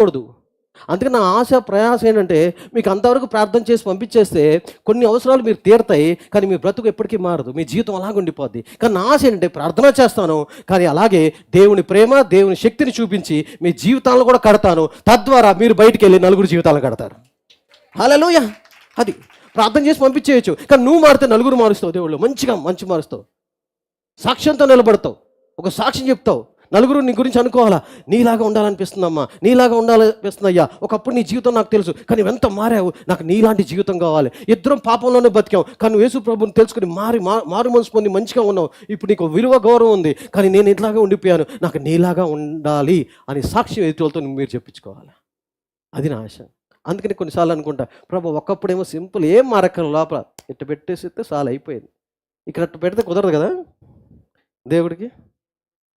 కూడదు. అందుకని నా ఆశ ప్రయాస ఏంటంటే మీకు అంతవరకు ప్రార్థన చేసి పంపించేస్తే కొన్ని అవసరాలు మీరు తీరతాయి, కానీ మీ బ్రతుకు ఎప్పటికీ మారదు, మీ జీవితం అలాగే ఉండిపోద్ది. కానీ నా ఆశ ఏంటంటే ప్రార్థన చేస్తాను, కానీ అలాగే దేవుని ప్రేమ, దేవుని శక్తిని చూపించి మీ జీవితాలను కూడా కడతాను. తద్వారా మీరు బయటికి వెళ్ళి నలుగురు జీవితాలను కడతారు. హల్లెలూయా. అది ప్రార్థన చేసి పంపించేయచ్చు, కానీ నువ్వు మారితే నలుగురు మారుస్తావు. దేవుళ్ళు మంచి మారుస్తావు, సాక్ష్యంతో నిలబడతావు, ఒక సాక్ష్యం చెప్తావు. నలుగురు నీ గురించి అనుకోవాలా, నీలాగా ఉండాలనిపిస్తుందమ్మా, నీలాగా ఉండాలనిపిస్తుందయ్యా, ఒకప్పుడు నీ జీవితం నాకు తెలుసు, కానీ ఎంత మారావు, నాకు నీలాంటి జీవితం కావాలి. ఇద్దరం పాపంలోనే బతికాం, కానీ యేసు ప్రభుని తెలుసుకుని మారు మనసు పొంది మంచిగా ఉన్నావు. ఇప్పుడు నీకు విలువ గౌరవం ఉంది, కానీ నేను ఇట్లాగా ఉండిపోయాను, నాకు నీలాగా ఉండాలి అని సాక్ష్యం ఎదుటితో మీరు చెప్పించుకోవాలి. అది నా ఆశ. అందుకని కొన్నిసార్లు అనుకుంటా, ప్రభు ఒకప్పుడేమో సింపుల్, ఏం మారక్కల లోపల ఇట్ట పెట్టేసితే చాలా అయిపోయింది. ఇక్కడ అట్ట పెడితే కుదరదు కదా దేవుడికి.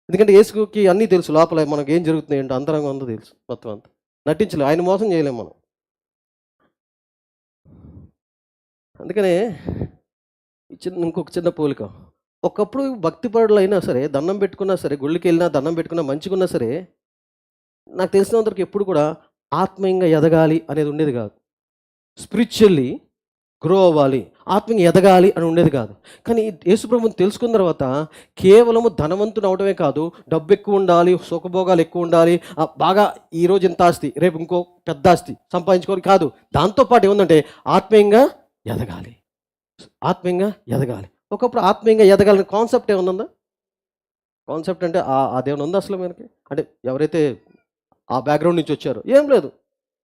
ఎందుకంటే యేసుకి అన్నీ తెలుసు, లోపల మనకు ఏం జరుగుతుంది ఏంటో అంతరంగం ఉందో తెలుసు. మొత్తం అంతా నటించలేము, ఆయన మోసం చేయలేము మనం. అందుకనే ఇంకొక చిన్న పోలిక, ఒకప్పుడు భక్తిపరులు అయినా సరే, దండం పెట్టుకున్నా సరే, గుళ్ళకి వెళ్ళినా దండం పెట్టుకున్నా మంచిగున్నా సరే, నాకు తెలిసినంతవరకు ఎప్పుడు కూడా ఆత్మీయంగా ఎదగాలి అనేది ఉండేది కాదు. స్పిరిచువల్లీ గ్రో అవ్వాలి, ఆత్మీయంగా ఎదగాలి అని ఉండేది కాదు. కానీ యేసుప్రభుని తెలుసుకున్న తర్వాత కేవలము ధనవంతుడు అవడమే కాదు, డబ్బు ఎక్కువ ఉండాలి, సుఖభోగాలు ఎక్కువ ఉండాలి, బాగా ఈరోజు ఇంత ఆస్తి రేపు ఇంకో పెద్ద ఆస్తి సంపాదించుకోవాలి కాదు. దాంతోపాటు ఏముందంటే ఆత్మీయంగా ఎదగాలి, ఆత్మీయంగా ఎదగాలి. ఒకప్పుడు ఆత్మీయంగా ఎదగాలని కాన్సెప్ట్ ఏమన్నా కాన్సెప్ట్ అంటే అదేమన్నా ఉందా అసలు మనకి? అంటే ఎవరైతే ఆ బ్యాక్గ్రౌండ్ నుంచి వచ్చారో ఏం లేదు,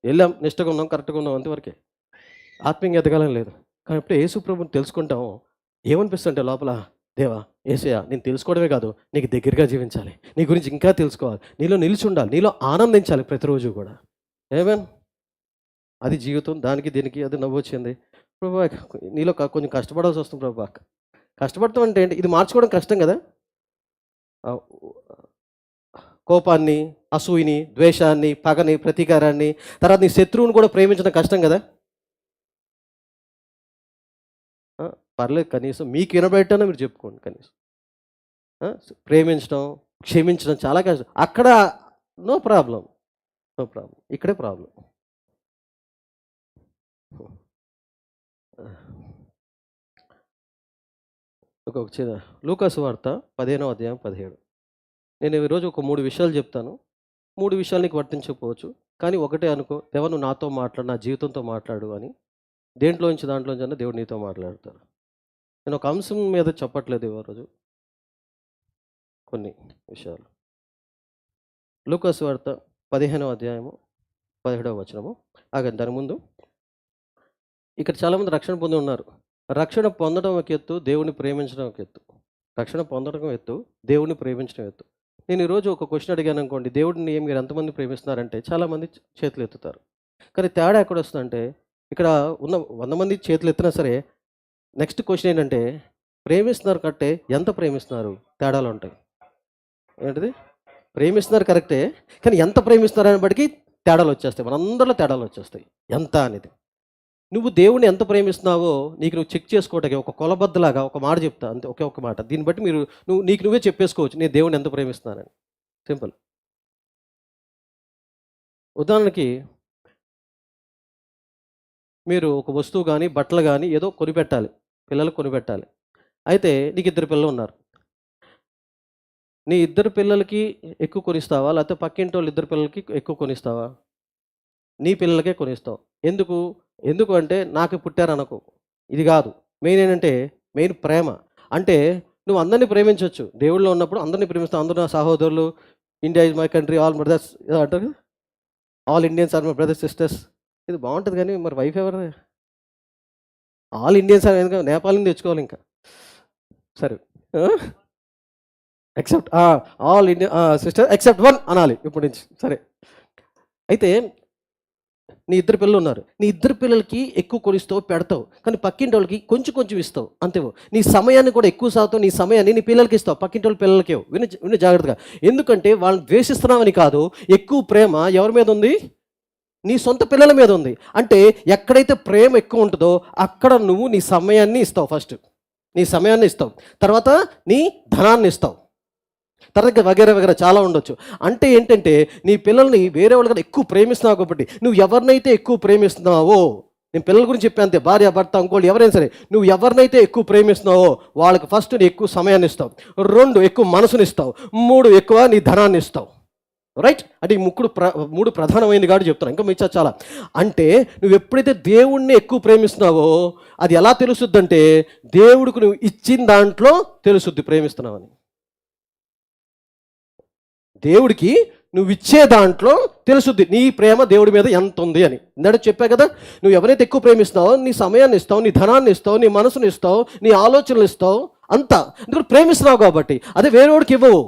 వెళ్ళాం, నిష్టగా ఉన్నాం, కరెక్ట్గా ఉన్నాం, అంతవరకే. ఆత్మీయంగా ఎదగాలని లేదు. కానీ ఎప్పుడే యేసు ప్రభుని తెలుసుకుంటాం, ఏమనిపిస్తుంటే లోపల, దేవా యేసయ్య నేను తెలుసుకోవడమే కాదు, నీకు దగ్గరగా జీవించాలి, నీ గురించి ఇంకా తెలుసుకోవాలి, నీలో నిలిచి ఉండాలి, నీలో ఆనందించాలి ప్రతిరోజు కూడా. ఏమేన్ అది జీవితం. దానికి దీనికి అది నవ్వు వచ్చింది. ప్రభు నీలో కొంచెం కష్టపడాల్సి వస్తుంది. ప్రభు కష్టపడతాం అంటే ఏంటి? ఇది మార్చుకోవడం కష్టం కదా. కోపాన్ని, అసూయిని, ద్వేషాన్ని, పగని, ప్రతీకారాన్ని, తర్వాత నీ శత్రువుని కూడా ప్రేమించడం కష్టం కదా. పర్లేదు, కనీసం మీకు వినబెట్టానో మీరు చెప్పుకోండి. కనీసం ప్రేమించడం, క్షమించడం చాలా కష్టం. అక్కడ నో ప్రాబ్లం, ఇక్కడే ప్రాబ్లం. ఒక చిన్న లూకాసు వార్త 15వ అధ్యాయం 17. నేను ఈరోజు ఒక 3 విషయాలు చెప్తాను. 3 విషయాలు నీకు వర్తించకపోవచ్చు, కానీ ఒకటే అనుకో, దేవా నువ్వు నాతో మాట్లాడు, నా జీవితంతో మాట్లాడు అని. దాంట్లోంచి అన్న దేవుడు నీతో మాట్లాడతారు. నేను ఒక అంశం మీద చెప్పట్లేదు ఈరోజు, కొన్ని విషయాలు. లూకాసు వార్త 15వ అధ్యాయము 17వ వచనము. దాని ముందు ఇక్కడ చాలామంది రక్షణ పొంది ఉన్నారు. రక్షణ పొందడం ఒక ఎత్తు, దేవుని ప్రేమించడం ఒక ఎత్తు. రక్షణ పొందడం ఎత్తు, దేవుని ప్రేమించడం ఎత్తు. నేను ఈరోజు ఒక క్వశ్చన్ అడిగాను అనుకోండి, దేవుడిని మీరు ఎంతమంది ప్రేమిస్తున్నారంటే చాలామంది చేతులు ఎత్తుతారు. కానీ తేడా ఎక్కడ వస్తుందంటే, ఇక్కడ ఉన్న 100 మంది చేతులు ఎత్తినా సరే, నెక్స్ట్ క్వశ్చన్ ఏంటంటే, ప్రేమిస్తున్నారు కరెక్టే, ఎంత ప్రేమిస్తున్నారు? తేడాలు ఉంటాయి. ఏంటిది? ప్రేమిస్తున్నారు కరెక్టే, కానీ ఎంత ప్రేమిస్తున్నారు అని బట్టికి తేడాలు వచ్చేస్తాయి. మనందరిలో తేడాలు వచ్చేస్తాయి. ఎంత అనేది, నువ్వు దేవుణ్ణి ఎంత ప్రేమిస్తున్నావో నీకు నువ్వు చెక్ చేసుకోవటానికి ఒక కొలబద్దలాగా ఒక మాట చెప్తా, అంతే, ఒకే మాట. దీన్ని బట్టి నీకు నువ్వే చెప్పేసుకోవచ్చు, నేను దేవుణ్ణి ఎంత ప్రేమిస్తున్నానని. సింపుల్. ఉదాహరణకి మీరు ఒక వస్తువు కానీ, బట్టలు కానీ ఏదో కొనిపెట్టాలి, పిల్లలకు కొనిపెట్టాలి. అయితే నీకు 2 పిల్లలు ఉన్నారు. నీ 2 పిల్లలకి ఎక్కువ కొనిస్తావా, లేకపోతే పక్కింటి వాళ్ళు 2 పిల్లలకి ఎక్కువ కొనిస్తావా? నీ పిల్లలకే కొనిస్తావు. ఎందుకు అంటే నాకు పుట్టారనుకో, ఇది కాదు. మెయిన్ ప్రేమ. అంటే నువ్వు అందరినీ ప్రేమించవచ్చు, దేవుళ్ళలో ఉన్నప్పుడు అందరినీ ప్రేమిస్తావు. అందరూ నా సహోదరులు, India is my country, all brothers అంటారు, all Indians are my brothers sisters. ఇది బాగుంటుంది. కానీ మరి వైఫ్ ఎవరు? ఆల్ ఇండియన్స్ ఆర్, నేపాల్ నుంచి తెచ్చుకోవాలి ఇంకా. సరే, except all Indian sister except 1 అనాలి ఇప్పటి నుంచి. సరే, అయితే నీ 2 పిల్లలు ఉన్నారు. నీ 2 పిల్లలకి ఎక్కువ కొనిస్తావు, పెడతావు, కానీ పక్కింటి వాళ్ళకి కొంచెం ఇస్తావు, అంతేవో. నీ సమయాన్ని కూడా ఎక్కువ శాతం నీ సమయాన్ని నీ పిల్లలకి ఇస్తావు, పక్కింటి వాళ్ళ పిల్లలకి. విని జాగ్రత్తగా. ఎందుకంటే వాళ్ళని ద్వేషిస్తున్నామని కాదు, ఎక్కువ ప్రేమ ఎవరి మీద ఉంది? నీ సొంత పిల్లల మీద ఉంది. అంటే ఎక్కడైతే ప్రేమ ఎక్కువ ఉంటుందో అక్కడ నువ్వు నీ సమయాన్ని ఇస్తావు. ఫస్ట్ నీ సమయాన్ని ఇస్తావు, తర్వాత నీ ధనాన్ని ఇస్తావు. తర్వాత వగేరా వగేరా చాలా ఉండొచ్చు. అంటే ఏంటంటే నీ పిల్లల్ని వేరే వాళ్ళ కన్నా ఎక్కువ ప్రేమిస్తున్నావు కాబట్టి, నువ్వు ఎవరినైతే ఎక్కువ ప్రేమిస్తున్నావో, నేను పిల్లల గురించి చెప్పాను అంతే, భార్య భర్త ఇంకోళ్ళు ఎవరైనా సరే, నువ్వు ఎవరినైతే ఎక్కువ ప్రేమిస్తున్నావో వాళ్ళకి ఫస్ట్ నీ ఎక్కువ సమయాన్ని ఇస్తావు, 2 ఎక్కువ మనసుని ఇస్తావు, 3 ఎక్కువ నీ ధనాన్ని ఇస్తావు. రైట్? అంటే ఈ మూడు ప్రధానమైనది కాబట్టి చెప్తున్నాను, ఇంకా మిగతా చాలా. అంటే నువ్వు ఎప్పుడైతే దేవుణ్ణి ఎక్కువ ప్రేమిస్తున్నావో అది ఎలా తెలుస్తుంది అంటే, దేవుడికి నువ్వు ఇచ్చిన దాంట్లో తెలుస్తుంది ప్రేమిస్తున్నావని. దేవుడికి నువ్వు ఇచ్చే దాంట్లో తెలుసుద్ది నీ ప్రేమ దేవుడి మీద ఎంత ఉంది అని. ఇందాక చెప్పా కదా, నువ్వు ఎవరైతే ఎక్కువ ప్రేమిస్తావో నీ సమయాన్ని ఇస్తావు, నీ ధనాన్ని ఇస్తావు, నీ మనసుని ఇస్తావు, నీ ఆలోచనలు ఇస్తావు, అంతా ఎందుకంటే ప్రేమిస్తున్నావు కాబట్టి. అదే వేరేవాడికి ఇవ్వవు,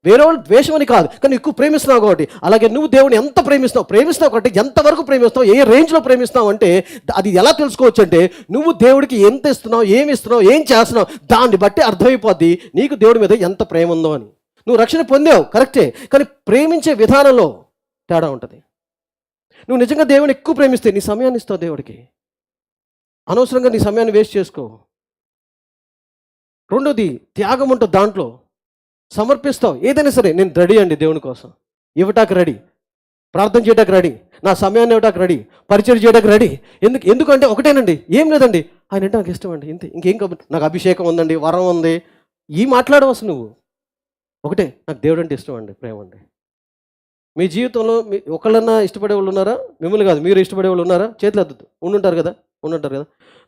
వేరేవాళ్ళు ద్వేషం అని కాదు, కానీ ఎక్కువ ప్రేమిస్తున్నావు కాబట్టి. అలాగే నువ్వు దేవుడిని ఎంత ప్రేమిస్తావు కాబట్టి ఎంతవరకు ప్రేమిస్తావు, ఏ రేంజ్లో ప్రేమిస్తావు అంటే అది ఎలా తెలుసుకోవచ్చు అంటే, నువ్వు దేవుడికి ఎంత ఇస్తున్నావు, ఏమి ఇస్తున్నావు, ఏం చేస్తున్నావు, దాన్ని బట్టి అర్థమైపోద్ది నీకు దేవుడి మీద ఎంత ప్రేమ ఉందో అని. నువ్వు రక్షణ పొందావు కరెక్టే, కానీ ప్రేమించే విధానంలో తేడా ఉంటుంది. నువ్వు నిజంగా దేవుని ఎక్కువ ప్రేమిస్తే నీ సమయాన్ని ఇస్తావు దేవుడికి, అనవసరంగా నీ సమయాన్ని వేస్ట్ చేసుకో. రెండోది త్యాగం ఉంటుంది, దాంట్లో సమర్పిస్తావు. ఏదైనా సరే నేను రెడీ అండి దేవుని కోసం, ఇవ్వటానికి రెడీ, ప్రార్థన చేయడానికి రెడీ, నా సమయాన్ని ఇవ్వటానికి రెడీ, పరిచయం చేయడానికి రెడీ. ఎందుకంటే ఒకటేనండి, ఏం లేదండి, ఆయన అంటే నాకు ఇష్టం అండి, ఇంతే, ఇంకేం కాబట్టి నాకు అభిషేకం ఉందండి, వరం ఉంది, ఈ మాట్లాడవచ్చు నువ్వు. ఒకటే, నాకు దేవుడు అంటే ఇష్టం అండి, ప్రేమ అండి. మీ జీవితంలో ఒకళ్ళన్నా ఇష్టపడే వాళ్ళు ఉన్నారా? మిమ్మల్ని కాదు, మీరు ఇష్టపడే వాళ్ళు ఉన్నారా? చేతులు ఎత్తద్దు, ఉండుంటారు కదా.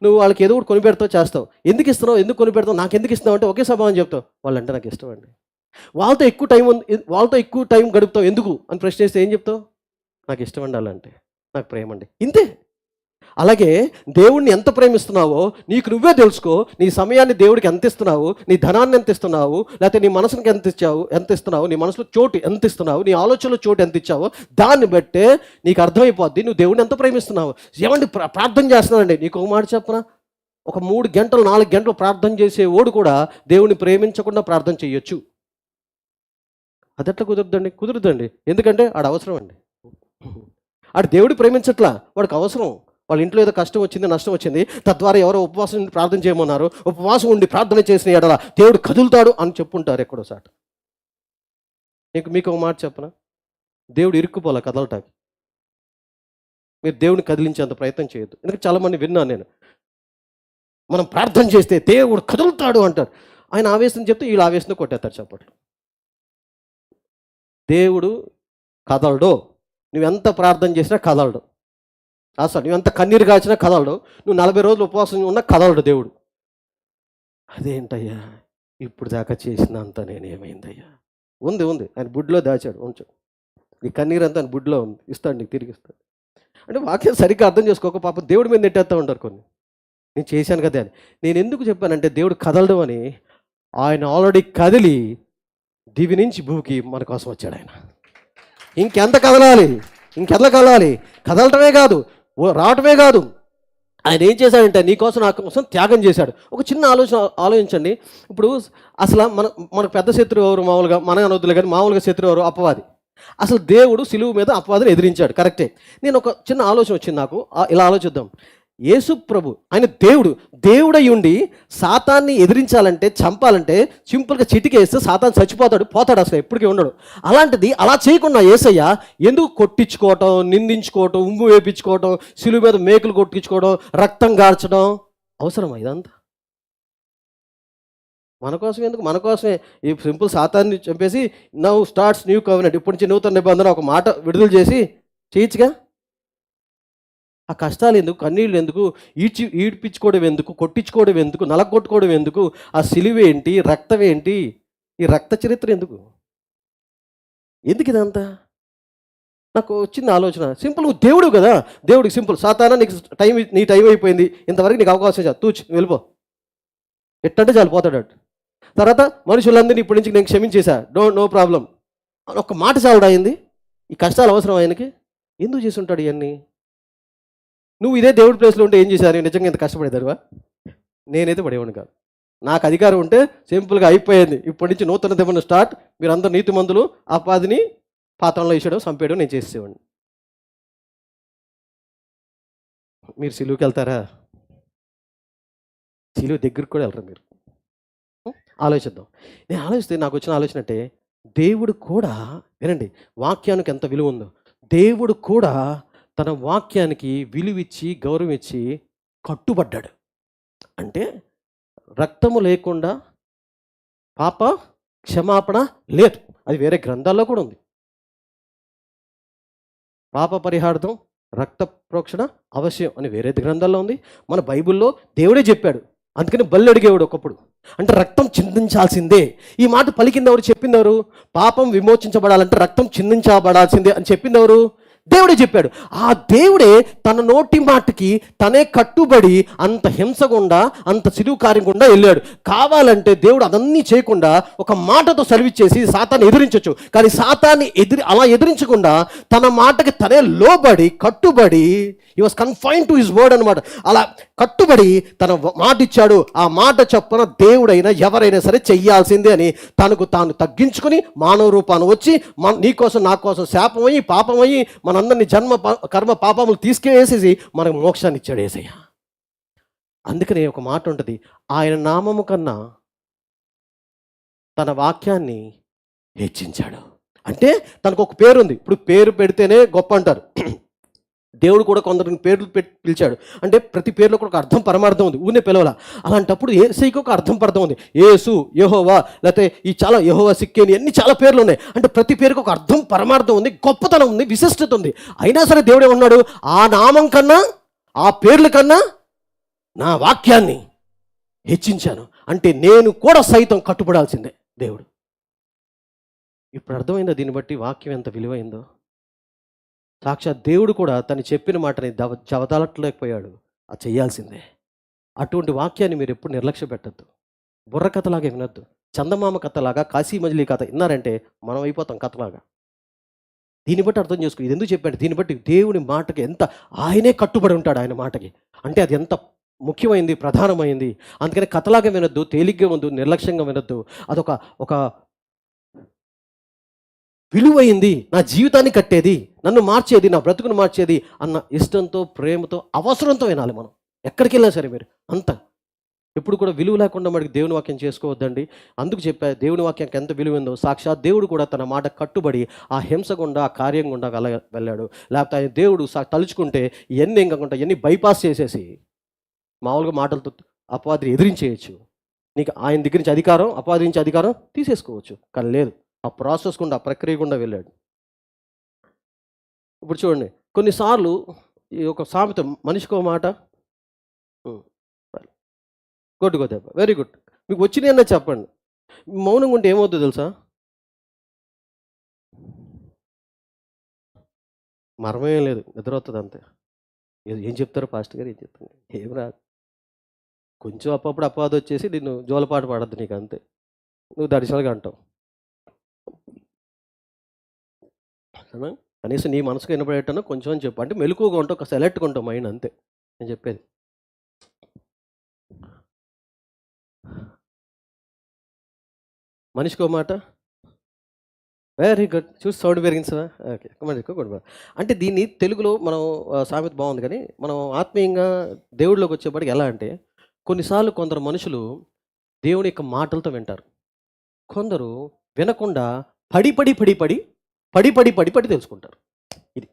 నువ్వు వాళ్ళకి ఏదో ఒకటి కొనిపెడతావు, చేస్తావు. ఎందుకు ఇస్తున్నావు, ఎందుకు కొనిపెడతావు, నాకు ఎందుకు ఇస్తున్నావు అంటే ఒకే సభ అని చెప్తావు, వాళ్ళంటే నాకు ఇష్టం అండి. వాళ్ళతో ఎక్కువ టైం గడుపుతావు ఎందుకు అని ప్రశ్నిస్తే ఏం చెప్తావు? నాకు ఇష్టం అండి, అలాంటే నాకు ప్రేమ అండి, ఇంతే. అలాగే దేవుణ్ణి ఎంత ప్రేమిస్తున్నావో నీకు నువ్వే తెలుసుకో. నీ సమయాన్ని దేవుడికి ఎంత ఇస్తున్నావు, నీ ధనాన్ని ఎంత ఇస్తున్నావు, లేకపోతే నీ మనసుకి ఎంత ఇస్తున్నావు, నీ మనసులో చోటు ఎంత ఇస్తున్నావు, నీ ఆలోచనలో చోటు ఎంత ఇచ్చావో దాన్ని బట్టే నీకు అర్థమైపోద్ది నువ్వు దేవుడిని ఎంత ప్రేమిస్తున్నావు. ఏమండి ప్రార్థన చేస్తున్నానండి, నీకు ఒక మాట చెప్పనా, ఒక 3 గంటలు 4 గంటలు ప్రార్థన చేసే ఓడు కూడా దేవుడిని ప్రేమించకుండా ప్రార్థన చేయొచ్చు. అదెట్లా కుదురుద్దండి, ఎందుకంటే ఆడ అవసరం అండి. ఆడు దేవుడు ప్రేమించట్లా, వాడికి అవసరం. వాళ్ళ ఇంట్లో ఏదో కష్టం వచ్చింది, నష్టం వచ్చింది, తద్వారా ఎవరో ఉపవాసం ఉండి ప్రార్థన చేయమన్నారు, ఉపవాసం ఉండి ప్రార్థన చేసిన ఎడల దేవుడు కదులుతాడు అని చెప్పుంటారు ఎక్కడోసారి. మీకు ఒక మాట చెప్పనా, దేవుడు ఇరుక్కుపోలే కదలటానికి. మీరు దేవుడిని కదిలించేంత ప్రయత్నం చేయొద్దు. ఎందుకంటే చాలామంది విన్నాను నేను, మనం ప్రార్థన చేస్తే దేవుడు కదులుతాడు అంటారు. ఆయన ఆవేశం చెప్తే వీళ్ళు ఆవేశంతో కొట్టేస్తారు చప్పట్లు. దేవుడు కదలడు, నువ్వెంత ప్రార్థన చేసినా కదలడు. అసలు నువ్వెంత కన్నీరు కాచినా కదలడు, నువ్వు 40 రోజులు ఉపవాసం ఉన్నా కదలడు దేవుడు. అదేంటయ్యా, ఇప్పుడు దాకా చేసినంత నేనేమైందయ్యా, ఉంది ఆయన బుడ్లో దాచాడు, ఉంచు, నీ కన్నీరు అంతా ఆయన బుడ్లో ఉంది, ఇస్తాడు, నీకు తిరిగి ఇస్తాడు. అంటే వాక్యం సరిగ్గా అర్థం చేసుకోక పాపం దేవుడి మీద నెట్టేస్తూ ఉంటారు కొన్ని. నేను చేశాను కదా అని. నేను ఎందుకు చెప్పానంటే దేవుడు కదలడం అని, ఆయన ఆల్రెడీ కదిలి దివి నుంచి భూమికి మన కోసం వచ్చాడు ఆయన. ఇంకెంత కదలాలి, కదలటమే కాదు, రావటమే కాదు, ఆయన ఏం చేశాడంటే నీకోసం నా కోసం త్యాగం చేశాడు. ఒక చిన్న ఆలోచించండి. ఇప్పుడు అసలు మనకు పెద్ద శత్రువు ఎవరు? మామూలుగా మన అనొద్దులే కానీ మామూలుగా శత్రువు ఎవరు? అపవాది. అసలు దేవుడు సిలువు మీద అపవాదిని ఎదిరించాడు, కరెక్టే. నేను ఒక చిన్న ఆలోచన వచ్చింది నాకు, ఇలా ఆలోచిద్దాం. యేసు ప్రభు ఆయన దేవుడై ఉండి సాతాన్ని ఎదిరించాలంటే, చంపాలంటే సింపుల్గా చిటికేస్తే సాతాన్ చచ్చిపోతాడు, పోతాడు, అసలు ఎప్పటికీ ఉండడు. అలాంటిది అలా చేయకుండా యేసయ్య ఎందుకు కొట్టించుకోవటం, నిందించుకోవటం, ఉమ్ము వేపించుకోవటం, సిలువ మీద మేకులు కొట్టించుకోవడం, రక్తం గార్చడం అవసరమా ఇదంతా? మన కోసం ఎందుకు? మన కోసమే ఈ సింపుల్ సాతాన్ని చంపేసి నౌ స్టార్ట్స్ న్యూ కవెనెంట్, ఇప్పటి నుంచి నూతన నిబంధన ఒక మాట విడుదల చేసి చేయొచ్చుగా. ఆ కష్టాలు ఎందుకు, కన్నీళ్ళు ఎందుకు, ఈడ్పించుకోవడం ఎందుకు, కొట్టించుకోవడం ఎందుకు, నలగొట్టుకోవడం ఎందుకు, ఆ సిలువేంటి, రక్తమేంటి, ఈ రక్త చరిత్ర ఎందుకు ఇదంతా? నాకు వచ్చింది ఆలోచన. సింపుల్, నువ్వు దేవుడు కదా, దేవుడికి సింపుల్, సాతానా నీ టైం అయిపోయింది, ఇంతవరకు నీకు అవకాశం చాలు, తూచి వెళ్ళిపో, ఎట్టంటే చాలు, పోతాడు. తర్వాత మనుషులందరినీ ఇప్పటి నుంచి నేను క్షమించేశా, నో ప్రాబ్లం, ఒక మాట చావుడు అయింది. ఈ కష్టాలు అవసరం ఆయనకి? ఎందుకు చేసి ఉంటాడు ఇవన్నీ? నువ్వు ఇదే దేవుడి ప్లేస్లో ఉంటే ఏం చేశారు? నిజంగా ఎంత కష్టపడేదారువా? నేనైతే పడేవాడిని కాదు. నాకు అధికారం ఉంటే సింపుల్గా అయిపోయింది, ఇప్పటి నుంచి నూతన నిబంధన స్టార్ట్, మీరు అందరూ నీతిమంతులు, అపాదిని పాతంలో వేసాడు, చంపేయడం నేను చేసేవాడిని. మీరు సిలువుకి వెళ్తారా? సిలువు దగ్గరికి కూడా వెళ్ళరు మీరు. ఆలోచిద్దాం. నేను ఆలోచిస్తే నాకు వచ్చిన ఆలోచన అంటే, దేవుడు కూడా వినండి, వాక్యానికి ఎంత విలువ ఉందో. దేవుడు కూడా తన వాక్యానికి విలువిచ్చి, గౌరవం ఇచ్చి కట్టుబడ్డాడు. అంటే రక్తము లేకుండా పాప క్షమాపణ లేదు. అది వేరే గ్రంథాల్లో కూడా ఉంది. పాప పరిహార్థం రక్త ప్రోక్షణ అవశ్యం అని వేరే గ్రంథాల్లో ఉంది. మన బైబిల్లో దేవుడే చెప్పాడు. అందుకని బల్లి అడిగేవాడు ఒకప్పుడు. అంటే రక్తం చిందించాల్సిందే. ఈ మాట పలికింది ఎవరు? చెప్పింది ఎవరు? పాపం విమోచించబడాలంటే రక్తం చిందించబడాల్సిందే అని చెప్పింది ఎవరు? దేవుడే చెప్పాడు. ఆ దేవుడే తన నోటి మాటకి తనే కట్టుబడి అంత హింస గుండా, అంత సిలువు కార్యం గుండా వెళ్ళాడు. కావాలంటే దేవుడు అదన్నీ చేయకుండా ఒక మాటతో సర్విచ్చేసి సాతాన్ని ఎదిరించవచ్చు. కానీ సాతాన్ని అలా ఎదిరించకుండా తన మాటకి తనే లోబడి కట్టుబడి, he was confined to his word అనమాట. అలా కట్టుబడి తన మాట ఇచ్చాడు. ఆ మాట చొప్పున దేవుడైనా ఎవరైనా సరే చెయ్యాల్సిందే అని తనకు తాను తగ్గించుకుని మానవ రూపాన్ని వచ్చి నీకోసం నా కోసం శాపమయ్యి పాపమయ్యి మనందరినీ జన్మ కర్మ పాపములు తీసుకెళ్ళేసేసి మనకు మోక్షాన్ని ఇచ్చాడు యేసయ్య. అందుకనే ఒక మాట ఉంటుంది, ఆయన నామము కన్నా తన వాక్యాన్ని హెచ్చించాడు. అంటే తనకు ఒక పేరు ఉంది. ఇప్పుడు పేరు పెడితేనే గొప్ప అంటారు. దేవుడు కూడా కొందరిని పేర్లు పెట్టి పిలిచాడు. అంటే ప్రతి పేరులో కూడా ఒక అర్థం పరమార్థం ఉంది. ఊనే పిలవాల. అలాంటప్పుడు యేసయ్యకి ఒక అర్థం పర్థం ఉంది. యేసు, యెహోవా, లేకపోతే ఈ చాలా యెహోవా సిక్కేని అన్ని చాలా పేర్లు ఉన్నాయి. అంటే ప్రతి పేరుకి ఒక అర్థం పరమార్థం ఉంది, గొప్పతనం ఉంది, విశిష్టత ఉంది. అయినా సరే దేవుడు ఏమన్నాడు? ఆ నామం కన్నా, ఆ పేర్ల కన్నా నా వాక్యాన్ని హెచ్చించాను. అంటే నేను కూడా సైతం కట్టుబడాల్సిందే దేవుడు. ఇప్పుడు అర్థమైందో దీన్ని బట్టి వాక్యం ఎంత విలువైందో? సాక్షాత్ దేవుడు కూడా తను చెప్పిన మాటని జవదాలట్లేకపోయాడు. అది చెయ్యాల్సిందే. అటువంటి వాక్యాన్ని మీరు ఎప్పుడు నిర్లక్ష్య పెట్టద్దు. బుర్ర కథలాగా వినొద్దు. చందమామ కథలాగా, కాశీ మజిలీ కథ విన్నారంటే మనం అయిపోతాం కథలాగా. దీన్ని బట్టి అర్థం చేసుకో. ఇది ఎందుకు చెప్పాడు? దీన్ని బట్టి దేవుని మాటకి ఎంత ఆయనే కట్టుబడి ఉంటాడు ఆయన మాటకి. అంటే అది ఎంత ముఖ్యమైంది, ప్రధానమైంది. అందుకని కథలాగా వినొద్దు, తేలిగ్గా వద్దు, నిర్లక్ష్యంగా వినొద్దు. అదొక ఒక విలువైంది, నా జీవితాన్ని కట్టేది, నన్ను మార్చేది, నా బ్రతుకును మార్చేది అన్న ఇష్టంతో, ప్రేమతో, అవసరంతో వినాలి మనం. ఎక్కడికి వెళ్ళినా సరే మీరు అంత ఎప్పుడు కూడా విలువ లేకుండా మనకి దేవుని వాక్యం చేసుకోవద్దండి. అందుకు చెప్పా, దేవుని వాక్యానికి ఎంత విలువ ఉందో. సాక్షాత్ దేవుడు కూడా తన మాట కట్టుబడి ఆ హింస గుండా, ఆ కార్యం గుండా వెళ్ళాడు. లేకపోతే ఆయన దేవుడు తలుచుకుంటే ఇవన్నీ ఇంకకుండా ఇవన్నీ బైపాస్ చేసేసి మామూలుగా మాటలతో అపవాదిని ఎదిరించేయచ్చు. నీకు ఆయన దగ్గర నుంచి అధికారం, అపవాది నుంచి అధికారం తీసేసుకోవచ్చు. కానీ లేదు, ఆ ప్రాసెస్ గుండా, ఆ ప్రక్రియ గుండా వెళ్ళాడు. ఇప్పుడు చూడండి, కొన్నిసార్లు ఈ ఒక సామెత, మనిషికో మాట కొట్టుకో దెబ్బ. Very good. మీకు వచ్చినాయన్నా చెప్పండి. మౌనంగా ఉంటే ఏమవుతుందో తెలుసా? మర్మేం లేదు, నిద్ర వస్తుంది అంతే. ఏం చెప్తారు పాస్టర్ గారు, ఏం చెప్తాను, ఏం రాదు. కొంచెం అప్పుడప్పుడు అపవాదం వచ్చేసి నిన్ను జోలపాట పాడద్దు, నీకు అంతే. నువ్వు దర్శనగా అంటావు. కనీసం నీ మనసుకు వినపడేటను కొంచెం అని చెప్పు. అంటే మెలకువగా ఉంటావు, ఒక సెలెక్ట్గా ఉంటావు మైండ్, అంతే నేను చెప్పేది. మనిషికో మాట. Very good. చూసి సౌండ్ పెరిగింది సార్. Okay, good. అంటే దీన్ని తెలుగులో మనం సామెత బాగుంది, కానీ మనం ఆత్మీయంగా దేవుడిలోకి వచ్చేప్పటికి ఎలా అంటే, కొన్నిసార్లు కొందరు మనుషులు దేవుని యొక్క మాటలతో వింటారు. కొందరు వినకుండా పడి తెలుసుకుంటారు. ఇది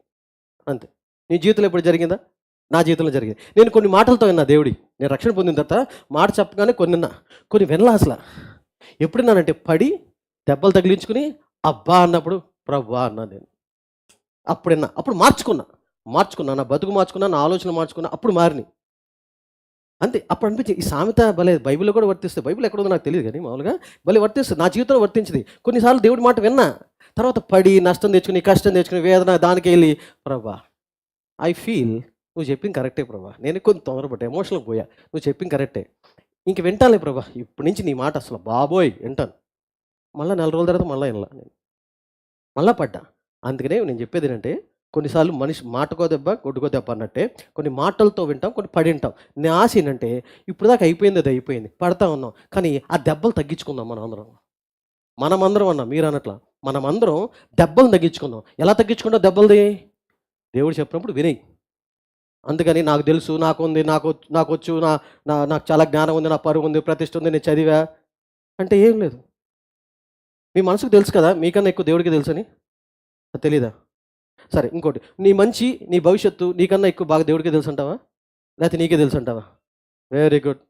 అంతే. నీ జీవితంలో ఎప్పుడు జరిగిందా? నా జీవితంలో జరిగింది. నేను కొన్ని మాటలతో విన్నా దేవుడి. నేను రక్షణ పొందిన తర్వాత మాట చెప్పగానే కొన్ని వినలా అసలు. ఎప్పుడున్నానంటే పడి దెబ్బలు తగిలించుకుని అబ్బా అన్నప్పుడు ప్రవ్వా అన్నా నేను. అప్పుడు మార్చుకున్నా, నా బతుకు మార్చుకున్నా, నా ఆలోచన మార్చుకున్నా, అప్పుడు మారినాయి అంతే. అప్పుడు అనిపించింది ఈ సామెత భలే బైబిల్లో కూడా వర్తిస్తుంది. బైబిల్ ఎక్కడ ఉందో నాకు తెలియదు, కానీ మామూలుగా భలే వర్తిస్తుంది. నా జీవితంలో వర్తించింది. కొన్నిసార్లు దేవుడి మాట విన్నా, తర్వాత పడి నష్టం తెచ్చుకుని, కష్టం తెచ్చుకుని, వేదన దానికి వెళ్ళి ప్రభా ఐ ఫీల్ నువ్వు చెప్పింది కరెక్టే ప్రభా, నేను కొంచెం తొందరపడ్డా, ఎమోషనల్గా పోయా, నువ్వు చెప్పింది కరెక్టే, ఇంక వింటాలే ప్రభా, ఇప్పటి నుంచి నీ మాట అసలు బాబోయ్ వింటాను. మళ్ళీ 4 రోజుల తర్వాత మళ్ళీ వినలా నేను, మళ్ళా పడ్డా. అందుకనే నేను చెప్పేది ఏంటంటే, కొన్నిసార్లు మనిషి మాటకో దెబ్బ గొడ్డుకో దెబ్బ అన్నట్టే, కొన్ని మాటలతో వింటాం, కొన్ని పడి వింటాం. నా ఆశ ఏంటంటే, ఇప్పుడు దాకా అయిపోయింది, అది అయిపోయింది, పడతా ఉన్నాం, కానీ ఆ దెబ్బలు తగ్గించుకుందాం మనమందరం అన్నా, మీరు అన్నట్లా మనమందరం దెబ్బలు తగ్గించుకుందాం. ఎలా తగ్గించుకుంటాం దెబ్బలది? దేవుడు చెప్పినప్పుడు వినేయి. అందుకని నాకు తెలుసు, నాకుంది, నాకొచ్చు, నాకు చాలా జ్ఞానం ఉంది, నా పరువు ఉంది, ప్రతిష్ట ఉంది, నేను చదివా అంటే ఏం లేదు. మీ మనసుకు తెలుసు కదా మీకన్నా ఎక్కువ దేవుడికి తెలుసని. తెలీదా? సరే ఇంకోటి, నీ భవిష్యత్తు నీకన్నా ఎక్కువ బాగా దేవుడికే తెలుసు అంటావా? లేకపోతే నీకే తెలుసు అంటావా? Very good.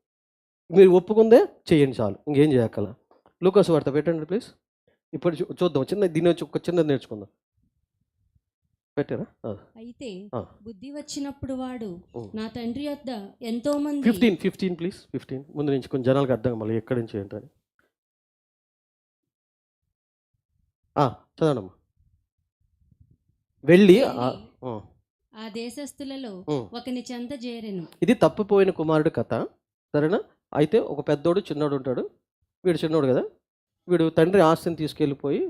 మీరు ఒప్పుకుందే చేయండి చాలు. ఇంకేం చేయక్కల. లూకాసు వార్త పెట్టండి ప్లీజ్. ఇప్పుడు చూద్దాం దీని నుంచి ఒక చిన్నది నేర్చుకుందాం. పెట్టారా? అయితే బుద్ధి వచ్చినప్పుడు వాడు నా తండ్రి యొద్ద ఎంతో మంది 15 ప్లీజ్. 15 ముందు నుంచి కొంచెం జనాలకు అర్థం మళ్ళీ ఎక్కడి నుంచి ఏంటని. చదవనమ్మా. వెళ్ళి ఆ దేశస్థులలో ఒకని చెంత చేరెను. ఇది తప్పిపోయిన కుమారుడు కథ, సరేనా? అయితే ఒక పెద్దోడు చిన్నోడు ఉంటాడు. వీడు చిన్నోడు కదా, వీడు తండ్రి ఆస్తిని తీసుకెళ్ళిపోయి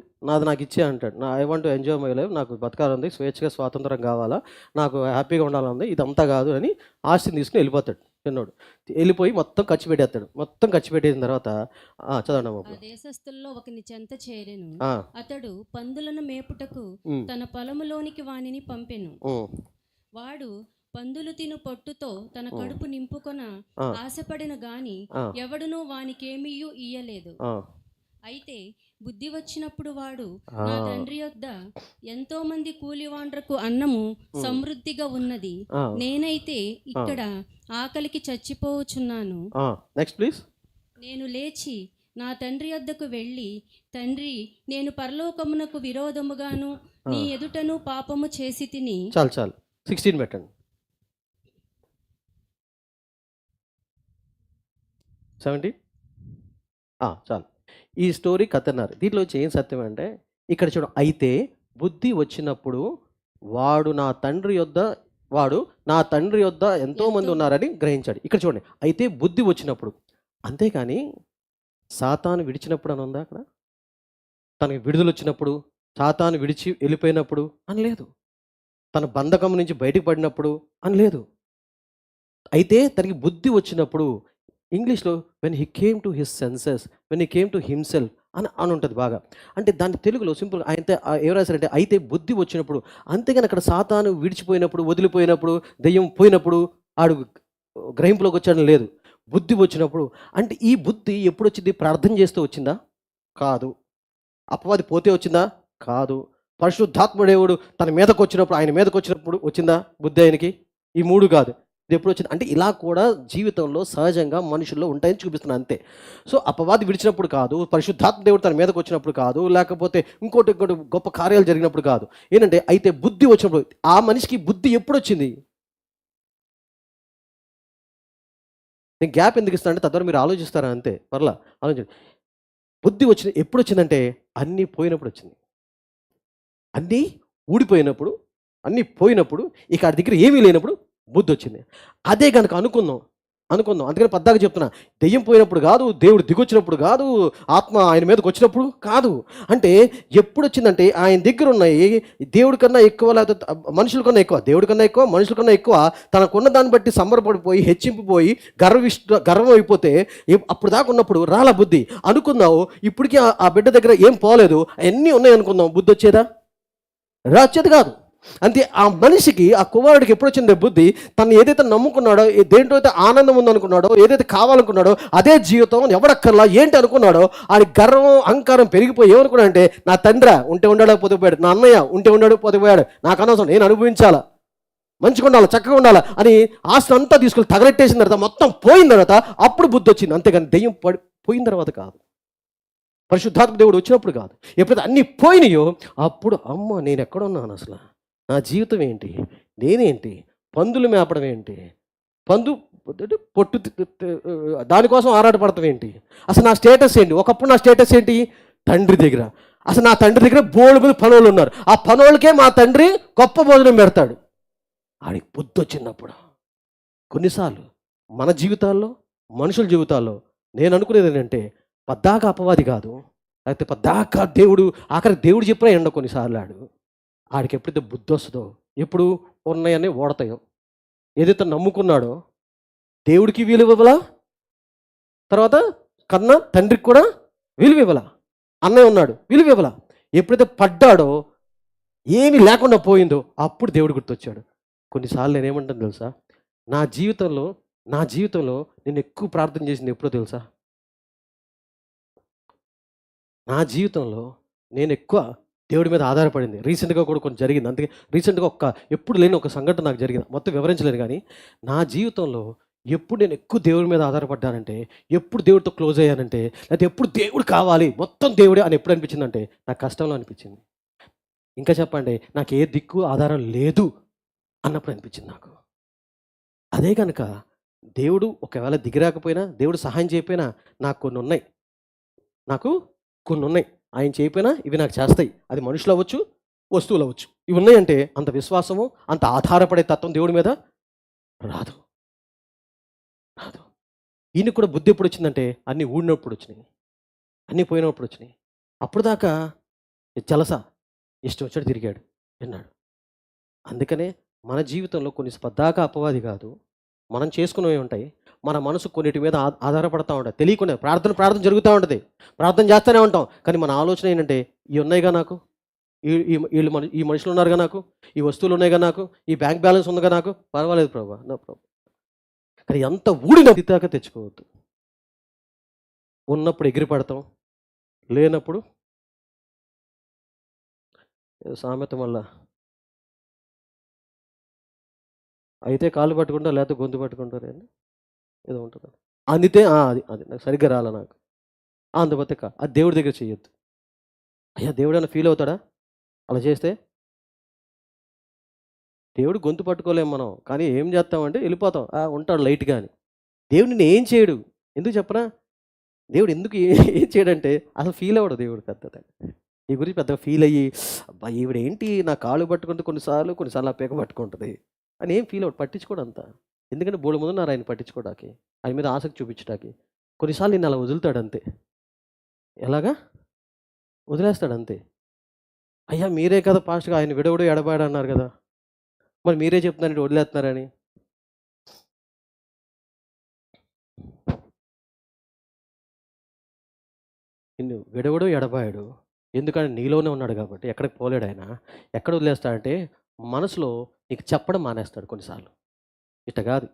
నాకు ఇచ్చే అంటాడు. I want to enjoy my life, నాకు బతకాలంది, స్వేచ్ఛగా స్వాతంత్రం కావాలా, నాకు హ్యాపీగా ఉండాలంది, ఇదంతా కాదు అని ఆస్తిని తీసుకుని వెళ్ళిపోతాడు చిన్నోడు. వెళ్ళిపోయి మొత్తం ఖర్చు పెట్టేస్తాడు. మొత్తం ఖర్చు పెట్టేసిన తర్వాత చదవండి. దేశస్థుల్లో ఒకని చెంత చేరెను. అతడు పందులను మేపుటకు తన పొలములోనికి వానిని పంపెను. వాడు పందులు తిను పొట్టుతో తన కడుపు నింపుకొన ఆశపడిన గాని ఎవడునూ వానికేమీయూ ఇయ్యలేదు. అయితే బుద్ధి వచ్చినప్పుడు వాడు నా తండ్రి యొద్ద ఎంతో మంది కూలివాండ్రకు అన్నము సమృద్ధిగా ఉన్నది, నేనైతే ఇక్కడ ఆకలికి చచ్చిపోవచ్చున్నాను. Next please. నేను లేచి నా తండ్రి యొద్దకు వెళ్ళి, తండ్రి, నేను పరలోకమునకు విరోధముగాను నీ ఎదుటను పాపము చేసి తిని. చాలు 16 పెట్టండి. 17 చాలు. ఈ స్టోరీ కథ అన్నారు. దీంట్లో వచ్చి ఏం సత్యం అంటే ఇక్కడ చూడు, అయితే బుద్ధి వచ్చినప్పుడు వాడు నా తండ్రి యొద్ద ఎంతోమంది ఉన్నారని గ్రహించాడు. ఇక్కడ చూడండి, అయితే బుద్ధి వచ్చినప్పుడు, అంతేకాని సాతాను విడిచినప్పుడు అని ఉందా అక్కడ? తనకి విడుదల వచ్చినప్పుడు, సాతాను విడిచి వెళ్ళిపోయినప్పుడు అని లేదు. తన బంధకం నుంచి బయటకు పడినప్పుడు అని లేదు. అయితే తనకి బుద్ధి వచ్చినప్పుడు, ఇంగ్లీష్లో when he came to his senses, when he came to himself అని ఉంటుంది బాగా. అంటే దాని తెలుగులో సింపుల్గా అయితే ఏం రాశారంటే అయితే బుద్ధి వచ్చినప్పుడు. అంతేగాని అక్కడ సాతాను విడిచిపోయినప్పుడు, వదిలిపోయినప్పుడు, దెయ్యం పోయినప్పుడు ఆడు గ్రహింపులోకి వచ్చాడని లేదు. బుద్ధి వచ్చినప్పుడు అంటే ఈ బుద్ధి ఎప్పుడు వచ్చింది? ప్రార్థన చేస్తూ వచ్చిందా? కాదు. అపవాది పోతే వచ్చిందా? కాదు. పరిశుద్ధాత్మదేవుడు తన మీదకు వచ్చినప్పుడు, ఆయన మీదకు వచ్చినప్పుడు వచ్చిందా బుద్ధి ఆయనకి? ఈ 3 కాదు. ఇది ఎప్పుడు వచ్చింది అంటే ఇలా కూడా జీవితంలో సహజంగా మనుషుల్లో ఉంటాయని చూపిస్తున్నాను అంతే. సో అపవాది విడిచినప్పుడు కాదు, పరిశుద్ధాత్మ దేవుడు తన మీదకి వచ్చినప్పుడు కాదు, లేకపోతే ఇంకోటి గొప్ప కార్యాలు జరిగినప్పుడు కాదు. ఏంటంటే అయితే బుద్ధి వచ్చినప్పుడు. ఆ మనిషికి బుద్ధి ఎప్పుడు వచ్చింది? నేను గ్యాప్ ఎందుకు ఇస్తాను అంటే తద్వారా మీరు ఆలోచిస్తారా అంతే. పర్లా ఆలోచించండి. బుద్ధి ఎప్పుడు వచ్చిందంటే అన్నీ పోయినప్పుడు వచ్చింది. అన్నీ ఊడిపోయినప్పుడు, అన్నీ పోయినప్పుడు, ఇక ఆ దగ్గర ఏమీ లేనప్పుడు బుద్ధి వచ్చింది. అదే కనుక అనుకుందాం. అందుకని పద్దాక చెప్తున్నా, దెయ్యం పోయినప్పుడు కాదు, దేవుడు దిగొచ్చినప్పుడు కాదు, ఆత్మ ఆయన మీదకి వచ్చినప్పుడు కాదు. అంటే ఎప్పుడు వచ్చిందంటే ఆయన దగ్గర ఉన్నాయి దేవుడి కన్నా ఎక్కువ, లేకపోతే మనుషుల కన్నా ఎక్కువ, దేవుడి కన్నా ఎక్కువ, మనుషుల కన్నా ఎక్కువ, తనకున్న దాన్ని బట్టి సంబరపడిపోయి, హెచ్చింపిపోయి, గర్వం అయిపోతే అప్పుడు దాకా ఉన్నప్పుడు రాలా బుద్ధి. అనుకుందావు ఇప్పటికీ ఆ బిడ్డ దగ్గర ఏం పోలేదు, అన్నీ ఉన్నాయి అనుకుందాం, బుద్ధి వచ్చేదా? వచ్చేది కాదు. అంతే. ఆ మనిషికి, ఆ కుమారుడికి ఎప్పుడు వచ్చింది బుద్ధి? తను ఏదైతే నమ్ముకున్నాడో, దేంట్లో అయితే ఆనందం ఉందనుకున్నాడో, ఏదైతే కావాలనుకున్నాడో అదే జీవితం, ఎవడక్కర్లా ఏంటి అనుకున్నాడో, ఆడి గర్వం అహంకారం పెరిగిపోయి ఏమనుకున్నాడంటే నా తండ్రి ఉంటే ఉండాడో పోతే నా అన్నయ్య ఉంటే ఉండాడో పోతే నాకు అనవసరం, నేను అనుభవించాలా, మంచిగా ఉండాలి, చక్కగా ఉండాలి అని ఆస్తి అంతా తీసుకొని తగలెట్టేసిన తర్వాత మొత్తం పోయిన తర్వాత అప్పుడు బుద్ధి వచ్చింది. అంతేగాని దెయ్యం పోయిన తర్వాత కాదు, పరిశుద్ధాత్మ దేవుడు వచ్చినప్పుడు కాదు. ఎప్పుడైతే అన్నీ పోయినాయో అప్పుడు అమ్మ నేను ఎక్కడున్నాను, అసలు నా జీవితం ఏంటి, నేనేంటి, పందులు మేపడం ఏంటి, పొట్టు దానికోసం ఆరాటపడతాం ఏంటి, అసలు నా స్టేటస్ ఏంటి? ఒకప్పుడు నా స్టేటస్ ఏంటి? తండ్రి దగ్గర. అసలు నా తండ్రి దగ్గర బోళ్ళు మంది పనులు ఉన్నారు, ఆ పనులకే మా తండ్రి గొప్ప భోజనం పెడతాడు. ఆడికి బుద్ధి వచ్చినప్పుడు. కొన్నిసార్లు మన జీవితాల్లో, మనుషుల జీవితాల్లో నేను అనుకునేది ఏంటంటే పద్దాక అపవాది కాదు, లేకపోతే పద్దాక దేవుడు, ఆఖరికి దేవుడు చెప్పినా ఎండ కొన్నిసార్లు ఆడికి ఎప్పుడైతే బుద్ధి వస్తుందో, ఎప్పుడు ఉన్నాయని ఓడతాయో, ఏదైతే నమ్ముకున్నాడో దేవుడికి విలువ ఇవ్వలా, తర్వాత కన్నా తండ్రికి కూడా విలువ ఇవ్వలా, అన్నయ్య ఉన్నాడు విలువ ఇవ్వలా, ఎప్పుడైతే పడ్డాడో ఏమీ లేకుండా పోయిందో అప్పుడు దేవుడు గుర్తొచ్చాడు. కొన్నిసార్లు నేనేమంటాను తెలుసా, నా జీవితంలో నేను ఎక్కువ ప్రార్థన చేసింది ఎప్పుడో తెలుసా? నా జీవితంలో నేను ఎక్కువ దేవుడి మీద ఆధారపడింది. రీసెంట్‌గా కూడా కొన్ని జరిగింది. అందుకే రీసెంట్‌గా ఎప్పుడు లేని ఒక సంఘటన నాకు జరిగింది. మొత్తం వివరించలేను గానీ, నా జీవితంలో ఎప్పుడు నేను ఎక్కువ దేవుడి మీద ఆధారపడ్డానంటే, ఎప్పుడు దేవుడితో క్లోజ్ అయ్యానంటే, లేకపోతే ఎప్పుడు దేవుడు కావాలి, మొత్తం దేవుడే అని ఎప్పుడు అనిపించిందంటే, నాకు కష్టంలో అనిపించింది. ఇంకా చెప్పండి, నాకు ఏ దిక్కు ఆధారం లేదు అన్నప్పుడు అనిపించింది నాకు. అదే గనక దేవుడు ఒకవేళ దిగిరాకపోయినా, దేవుడు సహాయం చేయకపోయినా నాకు కొన్నున్నాయి. నాకు కొన్నున్నాయి. ఆయన చేయకపోయినా ఇవి నాకు చేస్తాయి. అది మనుషులవ్వచ్చు, వస్తువులవ్వచ్చు. ఇవి ఉన్నాయంటే అంత విశ్వాసము, అంత ఆధారపడే తత్వం దేవుడి మీద రాదు. రాదు. ఈయనకి కూడా బుద్ధి ఎప్పుడొచ్చిందంటే అన్నీ ఊడినప్పుడు వచ్చినాయి. అన్నీ పోయినప్పుడు వచ్చినాయి. అప్పటిదాకా జలస, ఇష్టం వచ్చినట్టు తిరిగాడు, విన్నాడు. అందుకనే మన జీవితంలో కొన్ని పద్దాకా అపవాది కాదు, మనం చేసుకున్నవి ఉంటాయి. మన మనసు కొన్నిటి మీద ఆధారపడతా ఉంటుంది. తెలియకుండా ప్రార్థన జరుగుతూ ఉంటుంది. ప్రార్థన చేస్తూనే ఉంటాం. కానీ మన ఆలోచన ఏంటంటే, ఇవి ఉన్నాయిగా నాకు, ఈ మనుషులు ఉన్నారుగా నాకు, ఈ వస్తువులు ఉన్నాయిగా నాకు, ఈ బ్యాంక్ బ్యాలెన్స్ ఉందిగా నాకు, పర్వాలేదు ప్రభా, నో ప్రాబ్లం. కానీ ఎంత ఊడిన స్థితిదాకా తెచ్చుకోవద్దు. ఉన్నప్పుడు ఎగిరిపడతాం, లేనప్పుడు సామెత మళ్ళా అయితే కాళ్ళు పట్టుకుంటా, లేకపోతే గొంతు పట్టుకుంటారు అని ఏదో ఉంటుంది. అందితే అది అది నాకు సరిగ్గా రాలే నాకు. అందుపోతే అది దేవుడి దగ్గర చేయొద్దు. అయ్యా దేవుడు ఏమైనా ఫీల్ అవుతాడా అలా చేస్తే? దేవుడు గొంతు పట్టుకోలేము మనం. కానీ ఏం చేస్తామంటే వెళ్ళిపోతాం. ఉంటాడు లైట్‌గా అని. దేవుడు నిన్ను ఏం చేయడు. ఎందుకు చెప్పనా? దేవుడు ఎందుకు ఏం చేయడంటే అసలు ఫీల్ అవ్వడు దేవుడు పెద్దగా. నీ గురించి పెద్దగా ఫీల్ అయ్యి, అబ్బా ఈవిడేంటి నా కాళ్ళు పట్టుకుంటే కొన్నిసార్లు ఆ పీక పట్టుకుంటుంది అని ఏం ఫీల్ అవ్వడు, పట్టించుకోడు అంత. ఎందుకంటే బోలెడు ఉన్నారు ఆయన పట్టించుకోవడానికి, ఆయన మీద ఆసక్తి చూపించడానికి. కొన్నిసార్లు నిన్ను అలా వదులుతాడు అంతే. ఎలాగా? వదిలేస్తాడు అంతే. అయ్యా మీరే కదా పాస్ట్‌గా ఆయన విడవడు ఎడబాయడు అన్నారు కదా! మరి మీరే చెప్తున్నారంటే వదిలేస్తున్నారని. నిన్ను విడవడు ఎడబాయడు. ఎందుకంటే నీలోనే ఉన్నాడు కాబట్టి ఎక్కడికి పోలేడు ఆయన. ఎక్కడ వదిలేస్తాడంటే మనసులో నీకు చెప్పడం మానేస్తాడు కొన్నిసార్లు. ఇట్ట కాదు,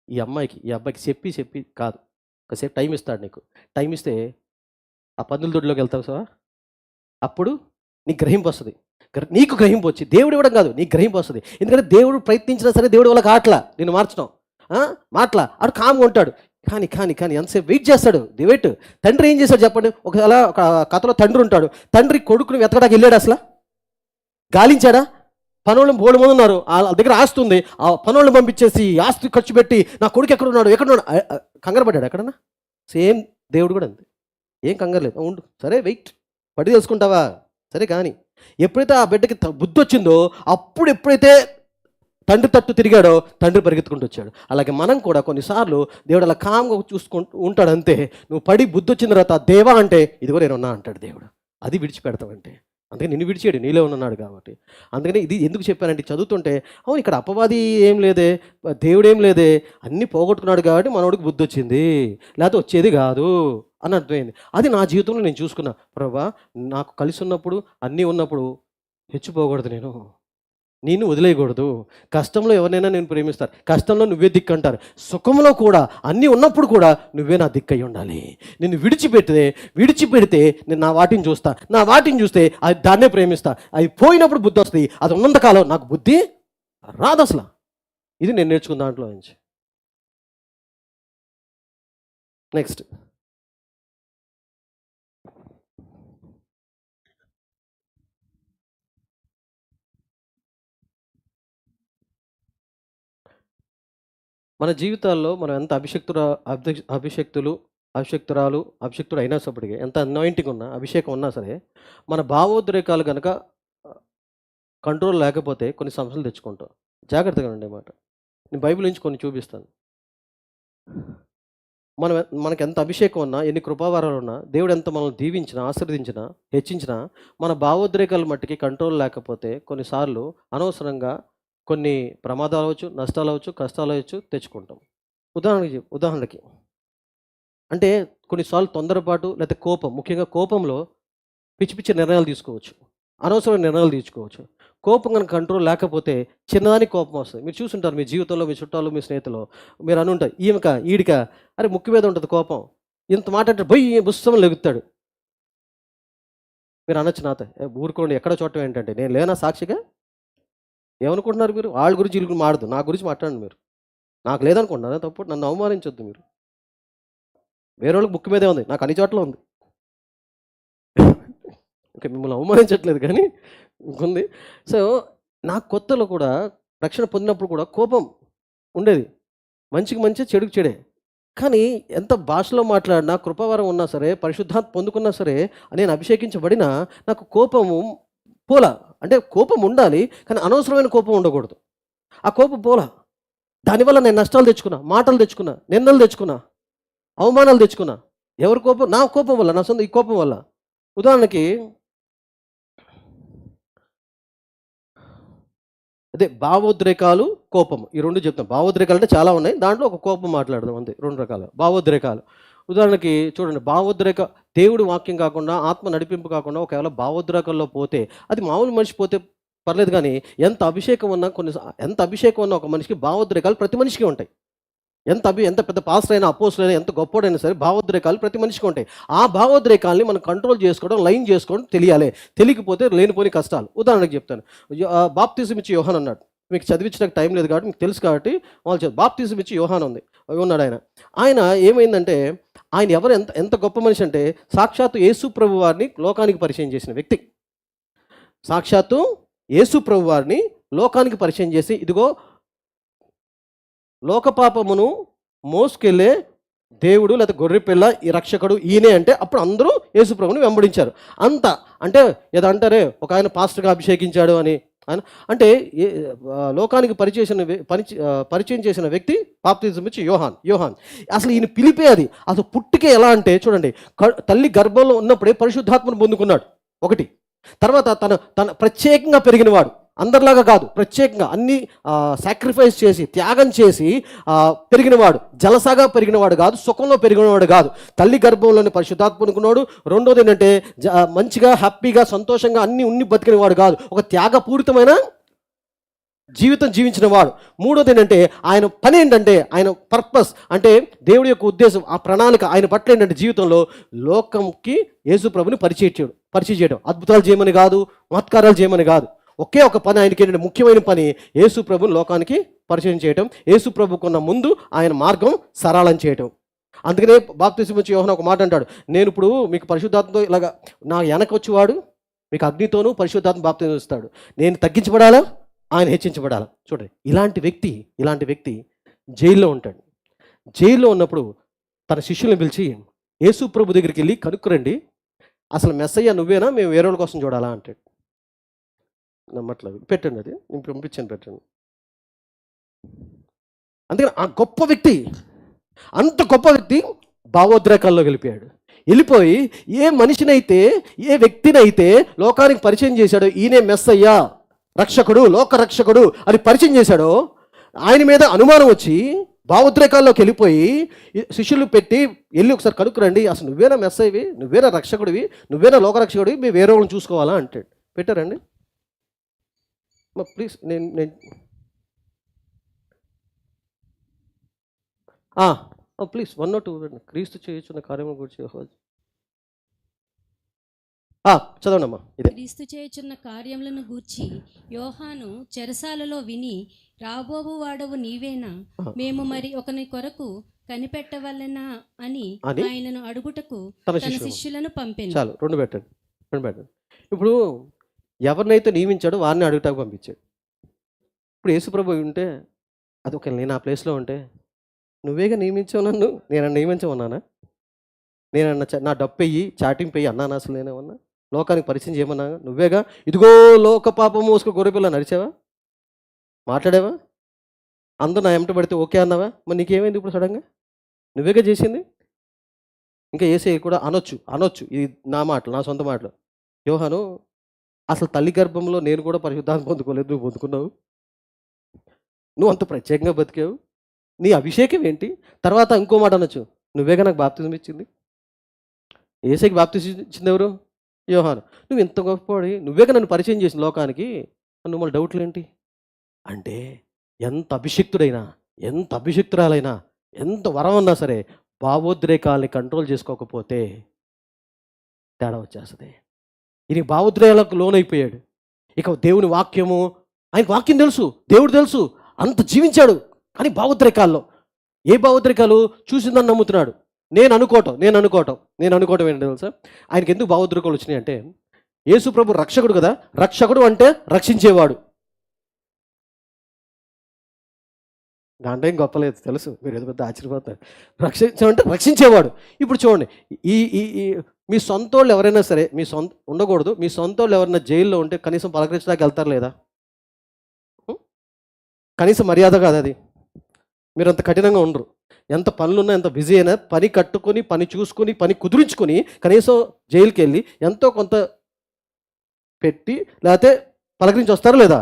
ఈ అబ్బాయికి చెప్పి కాదు. కాసేపు టైం ఇస్తాడు నీకు. టైం ఇస్తే ఆ పందుల దొడ్లోకి వెళ్తావు సార్, అప్పుడు నీకు గ్రహింపు వస్తుంది. నీకు గ్రహింపు వచ్చి దేవుడు ఇవ్వడం కాదు, నీకు గ్రహింపు వస్తుంది. ఎందుకంటే దేవుడు ప్రయత్నించినా సరే దేవుడు వల్ల కాట్లా నేను మార్చడం మాట్లా ఆడు కామ్గా ఉంటాడు. కానీ ఎంతసేపు వెయిట్ చేస్తాడు. వెయిట్. తండ్రి ఏం చేశాడు చెప్పండి? ఒకవేళ ఒక కథలో తండ్రి ఉంటాడు. తండ్రి కొడుకుని వెతకడానికి వెళ్ళాడు అసలు? గాలించాడా? పనోళ్ళు బోలెడు ఉన్నారు, వాళ్ళ దగ్గర ఆస్తి ఉంది. ఆ పనోళ్ళని పంపించేసి ఆస్తి ఖర్చు పెట్టి నా కొడుకు ఎక్కడున్నాడు కంగారు పడ్డాడు ఎక్కడన్నా? సేమ్ దేవుడు కూడా అంతే. ఏం కంగారు లేదు, ఉండు సరే వెయిట్, పడి తెలుసుకుంటావా సరే. కానీ ఎప్పుడైతే ఆ బిడ్డకి బుద్ధి వచ్చిందో అప్పుడు ఎప్పుడైతే తండ్రి తట్టు తిరిగాడో తండ్రి పరిగెత్తుకుంటూ వచ్చాడు. అలాగే మనం కూడా కొన్నిసార్లు దేవుడు అలా కామ్గా చూసుకుంటూ ఉంటాడు అంతే. నువ్వు పడి బుద్ధి వచ్చిన తర్వాత దేవా అంటే ఇదిగో నేను ఉన్నా అంటాడు దేవుడు. అది విడిచిపెడతావంటే. అందుకని నిన్ను విడిచాడు, నీలో ఉన్నాడు కాబట్టి. అందుకని ఇది ఎందుకు చెప్పానంటే, చదువుతుంటే అవును ఇక్కడ అపవాది ఏం లేదే, దేవుడేం లేదే, అన్నీ పోగొట్టుకున్నాడు కాబట్టి మనోడికి బుద్ధి వచ్చింది, లేకపోతే వచ్చేది కాదు అని అర్థమైంది. అది నా జీవితంలో నేను చూసుకున్నా. ప్రభా నాకు కలిసి ఉన్నప్పుడు అన్నీ ఉన్నప్పుడు హెచ్చిపోకూడదు, నేను వదిలేయకూడదు. కష్టంలో ఎవరినైనా నేను ప్రేమిస్తాను, కష్టంలో నువ్వే దిక్కు అంటారు. సుఖంలో కూడా అన్నీ ఉన్నప్పుడు కూడా నువ్వే నా దిక్కు అయి ఉండాలి. నిన్ను విడిచిపెడితే నేను నా వాటిని చూస్తే అది దాన్నే ప్రేమిస్తా. అది పోయినప్పుడు బుద్ధి వస్తుంది, అది ఉన్నంతకాలం నాకు బుద్ధి రాదు అసలు. ఇది నేను నేర్చుకున్న దాంట్లో నుంచి. నెక్స్ట్ మన జీవితాల్లో మనం ఎంత అభిషక్తుడు అయినప్పటికీ, ఎంత అనాయింటింగ్ ఉన్నా, అభిషేకం ఉన్నా సరే, మన భావోద్రేకాలు కనుక కంట్రోల్ లేకపోతే కొన్ని సమస్యలు తెచ్చుకుంటాం. జాగ్రత్తగా ఉండే మాట. నేను బైబిల్ నుంచి కొన్ని చూపిస్తాను. మనకి ఎంత అభిషేకం ఉన్నా, ఎన్ని కృపావరాలు ఉన్నా, దేవుడు ఎంత మనల్ని దీవించినా, ఆశీర్వదించినా, హెచ్చించినా, మన భావోద్రేకాల మట్టికి కంట్రోల్ లేకపోతే కొన్నిసార్లు అనవసరంగా కొన్ని ప్రమాదాలు అవ్వచ్చు, నష్టాలు అవ్వచ్చు, కష్టాలు అవ్వచ్చు తెచ్చుకుంటాం. ఉదాహరణకి అంటే కొన్నిసార్లు తొందరపాటు లేకపోతే కోపం, ముఖ్యంగా కోపంలో పిచ్చి నిర్ణయాలు తీసుకోవచ్చు, అనవసరమైన నిర్ణయాలు తీసుకోవచ్చు. కోపం కనుక కంట్రోల్ లేకపోతే చిన్నదానికి కోపం వస్తుంది. మీరు చూసుంటారు మీ జీవితంలో, మీ చుట్టాలు, మీ స్నేహితులు, మీరు అనుంటారు ఈడిక అరే ముక్కు మీద ఉంటుంది కోపం, ఇంత మాట అంటే బొయ్యి బుస్సం లెగుతాడు. మీరు అనొచ్చు నాతో, ఊరుకోండి ఎక్కడ చూడటం ఏంటంటే, నేను లేనా సాక్షిగా? ఏమనుకుంటున్నారు మీరు? వాళ్ళ గురించి వీళ్ళ గురించి మాడదు, నా గురించి మాట్లాడండి మీరు. నాకు లేదనుకుంటున్నారా తప్పు? నన్ను అవమానించొద్దు మీరు. వేరే వాళ్ళకి బుక్ మీదే ఉంది, నాకు అన్ని చోట్ల ఉంది. ఓకే, మిమ్మల్ని అవమానించట్లేదు కానీ ఇంకుంది. సో నాకు కొత్తలో కూడా రక్షణ పొందినప్పుడు కూడా కోపం ఉండేది. మంచికి మంచి, చెడుకు చెడే. కానీ ఎంత భాషలో మాట్లాడినా, కృపావరం ఉన్నా సరే, పరిశుద్ధాత్మ పొందుకున్నా సరే, నేను అభిషేకించబడినా నాకు కోపము పోలా. అంటే కోపం ఉండాలి, కానీ అనవసరమైన కోపం ఉండకూడదు. ఆ కోపం పోలా. దానివల్ల నేను నష్టాలు తెచ్చుకున్నా, మాటలు తెచ్చుకున్నా, నిందలు తెచ్చుకున్నా, అవమానాలు తెచ్చుకున్నా. ఎవరి కోపం? నా కోపం వల్ల, నా సొంత ఈ కోపం వల్ల. ఉదాహరణకి అదే భావోద్రేకాలు, కోపం, ఈ రెండు చెప్తాం. భావోద్రేకాలు అంటే చాలా ఉన్నాయి, దాంట్లో ఒక కోపం మాట్లాడదాం అంతే. 2 రకాలు భావోద్రేకాలు. ఉదాహరణకి చూడండి, దేవుడి వాక్యం కాకుండా, ఆత్మ నడిపింపు కాకుండా ఒకవేళ భావోద్రేకాల్లో పోతే, అది మామూలు మనిషి పోతే పర్లేదు, కానీ ఎంత అభిషేకం ఉన్నా ఒక మనిషికి భావోద్రేకాలు ప్రతి మనిషికి ఉంటాయి. ఎంత పెద్ద పాస్టర్ అయినా, అపోస్తలుడు అయినా, ఎంత గొప్పోడైనా సరే భావోద్రేకాలు ప్రతి మనిషికి ఉంటాయి. ఆ భావోద్రేకాల్ని మనం కంట్రోల్ చేసుకోవడం, లైన్ చేసుకోవడం తెలియాలి. తెలియకపోతే లేనిపోని కష్టాలు. ఉదాహరణకు చెప్తాను. బాప్తిజం ఇచ్చి యోహాన్ అన్నాడు. మీకు చదివించడానికి టైం లేదు కాబట్టి, మీకు తెలుసు కాబట్టి వాళ్ళు బాప్తిజం ఇచ్చి యోహాన్ ఉన్నాడు. ఆయన ఏమైందంటే, ఆయన ఎవరు ఎంత గొప్ప మనిషి అంటే, సాక్షాత్తు యేసు ప్రభు వారిని లోకానికి పరిచయం చేసిన వ్యక్తి. సాక్షాత్తు యేసు ప్రభు వారిని లోకానికి పరిచయం చేసి, ఇదిగో లోకపాపమును మోసుకెళ్ళే దేవుడు, లేదా గొర్రెపిల్ల, ఈ రక్షకుడు ఈయనే అంటే, అప్పుడు అందరూ యేసు ప్రభుని వెంబడించారు. అంటే ఏదంటారే, ఒక ఆయన పాస్టర్గా అభిషేకించాడు అని అంటే లోకానికి పరిచయం చేసిన వ్యక్తి బాప్తిజం ఇచ్చి యోహాన్. అసలు ఈయన పిలిపే అది. అసలు పుట్టుకే ఎలా అంటే చూడండి, తల్లి గర్భంలో ఉన్నప్పుడే పరిశుద్ధాత్మను పొందుకున్నాడు ఒకటి. తర్వాత తన ప్రత్యేకంగా పెరిగినవాడు, అందరిలాగా కాదు, ప్రత్యేకంగా అన్ని సాక్రిఫైస్ చేసి, త్యాగం చేసి పెరిగినవాడు. జలసాగా పెరిగినవాడు కాదు, సుఖంలో పెరిగినవాడు కాదు. తల్లి గర్భంలోని పరిశుద్ధాత్మ అనుకున్నాడు. రెండోది ఏంటంటే, మంచిగా, హ్యాపీగా, సంతోషంగా అన్ని ఉన్ని బతికినవాడు కాదు, ఒక త్యాగపూరితమైన జీవితం జీవించిన వాడు. మూడోది ఏంటంటే, ఆయన పని ఏంటంటే, ఆయన పర్పస్ అంటే దేవుడి యొక్క ఉద్దేశం, ఆ ప్రణాళిక ఆయన పట్ల ఏంటంటే, జీవితంలో లోకంకి యేసు ప్రభుని పరిచయం చేయడం. అద్భుతాలు చేయమని కాదు, మహత్కారాలు చేయమని కాదు, ఒకే ఒక పని ఆయనకి ఏంటంటే, ముఖ్యమైన పని యేసు ప్రభుని లోకానికి పరిచయం చేయటం. యేసు ప్రభుకున్న ముందు ఆయన మార్గం సరళం చేయటం. అందుకనే బాప్తిజం ఇచ్చి యోహాను ఒక మాట అంటాడు, నేను ఇప్పుడు మీకు పరిశుద్ధాత్మతో ఇలాగా, నా వెనక వచ్చేవాడు మీకు అగ్నితోనూ పరిశుద్ధాత్మ బాప్తిజం ఇస్తాడు. నేను తగ్గించబడాలా, ఆయన హెచ్చించబడాలి. చూడండి, ఇలాంటి వ్యక్తి జైల్లో ఉంటాడు. జైల్లో ఉన్నప్పుడు తన శిష్యులను పిలిచి, యేసు ప్రభు దగ్గరికి వెళ్ళి కనుక్కురండి, అసలు మెస్సయ్య నువ్వేనా, మేము వేరే వాళ్ళ కోసం చూడాలా అంటాడు. నమ్మట్లేదు, పెట్టండి, అది నేను పంపించాను, పెట్టండి. అందుకని అంత గొప్ప వ్యక్తి భావోద్రేకాల్లో వెళ్ళిపోయి ఏ మనిషినైతే, ఏ వ్యక్తినైతే లోకానికి పరిచయం చేశాడో, ఈయనే మెస్సయ్య, రక్షకుడు, లోక రక్షకుడు అని పరిచయం చేశాడో, ఆయన మీద అనుమానం వచ్చి భావోద్రేకాల్లోకి వెళ్ళిపోయి శిష్యులు పెట్టి, వెళ్ళి ఒకసారి కనుక్కురండి, అసలు నువ్వేనా మెస్సయ్యవి, నువ్వేనా రక్షకుడివి, నువ్వేనా లోకరక్షకుడివి, మేము వేరే వాళ్ళని చూసుకోవాలా అంటాడు. పెట్టారండి ప్లీజ్. నేను ప్లీజ్ 1 or 2 క్రీస్తు చేయుచున్న కార్యముల గురించి చదవండి అమ్మా. క్రీస్తు చేయుచున్న కార్యములను గూర్చి యోహాను చెరసాలలో విని, రాబోవు వాడవు నీవేనా, మేము మరి ఒకని కొరకు కనిపెట్టవలెనా అని ఆయనను అడుగుటకు తన శిష్యులను పంపెను. చాలు, రెండు పెట్టండి. ఇప్పుడు ఎవరినైతే నియమించాడో వారిని అడుగుటాకు పంపించాడు. ఇప్పుడు యేసుప్రభు ఉంటే, అది ఒక నేను ఆ ప్లేస్లో ఉంటే, నువ్వేగా నియమించావు నన్ను, నేను నియమించమన్నానా? నేనన్నా నా డబ్బెయ్యి, చాటింపు పెయ్యి అన్నాను? అసలు నేనేమన్నా లోకానికి పరిచయం చేయమన్నా? నువ్వేగా, ఇదిగో లోక పాపం మోసుకు గొర్రెపిల్ల నడిచావా, మాట్లాడావా, అందరూ నా ఎంట పడితే ఓకే అన్నావా? మరి నీకేమైంది ఇప్పుడు సడన్గా? నువ్వేగా చేసింది. ఇంకా ఏసే కూడా అనొచ్చు, ఇది నా మాటలు, నా సొంత మాటలు. యోహాను, అసలు తల్లి గర్భంలో నేను కూడా పరిశుద్ధాత్మ పొందుకోలేదు, నువ్వు పొందుకున్నావు. నువ్వు అంత ప్రత్యేకంగా బతికావు, నీ అభిషేకం ఏంటి? తర్వాత ఇంకో మాట అనొచ్చు, నువ్వేగా నాకు బాప్తిజం ఇచ్చింది. ఏసైకి బాప్తిజం ఇచ్చింది ఎవరు? యోహాను. నువ్వు ఇంత గొప్పవాడి, నువ్వేగా నన్ను పరిచయం చేసిన లోకానికి, నువ్వు మళ్ళీ డౌట్లు ఏంటి అంటే, ఎంత అభిషిక్తురాలైనా, ఎంత వరం ఉన్నా సరే, భావోద్రేకాల్ని కంట్రోల్ చేసుకోకపోతే తేడా వచ్చేస్తుంది. ఈయన భావోద్రేకాలకు లోనైపోయాడు. ఇక దేవుని వాక్యము, ఆయనకు వాక్యం తెలుసు, దేవుడు తెలుసు, అంత జీవించాడు. కానీ భావోద్రేకాల్లో, ఏ భావోద్రేకాలు? చూసిందని నమ్ముతున్నాడు. నేను అనుకోవటం ఏంటంటే తెలుసా, ఆయనకి ఎందుకు భావోద్రేకాలు వచ్చినాయి అంటే, యేసు ప్రభు రక్షకుడు కదా, రక్షకుడు అంటే రక్షించేవాడు. దాంట్లో ఏం గొప్పలేదు తెలుసు, మీరు ఏదో పెద్ద ఆశ్చర్యపోతారు. రక్షించాలంటే రక్షించేవాడు. ఇప్పుడు చూడండి, ఈ ఈ ఈ మీ సొంత వాళ్ళు ఎవరైనా సరే, మీ సొంత ఉండకూడదు, మీ సొంత వాళ్ళు ఎవరైనా జైల్లో ఉంటే కనీసం పలకరించడానికి వెళ్తారు లేదా? కనీసం మర్యాద కాదు అది. మీరు అంత కఠినంగా ఉండరు. ఎంత పనులున్నా, ఎంత బిజీ అయినా, పని కట్టుకొని, పని చూసుకొని, పని కుదురించుకొని కనీసం జైలుకి వెళ్ళి ఎంతో కొంత పెట్టి లేకపోతే పలకరించి వస్తారు లేదా?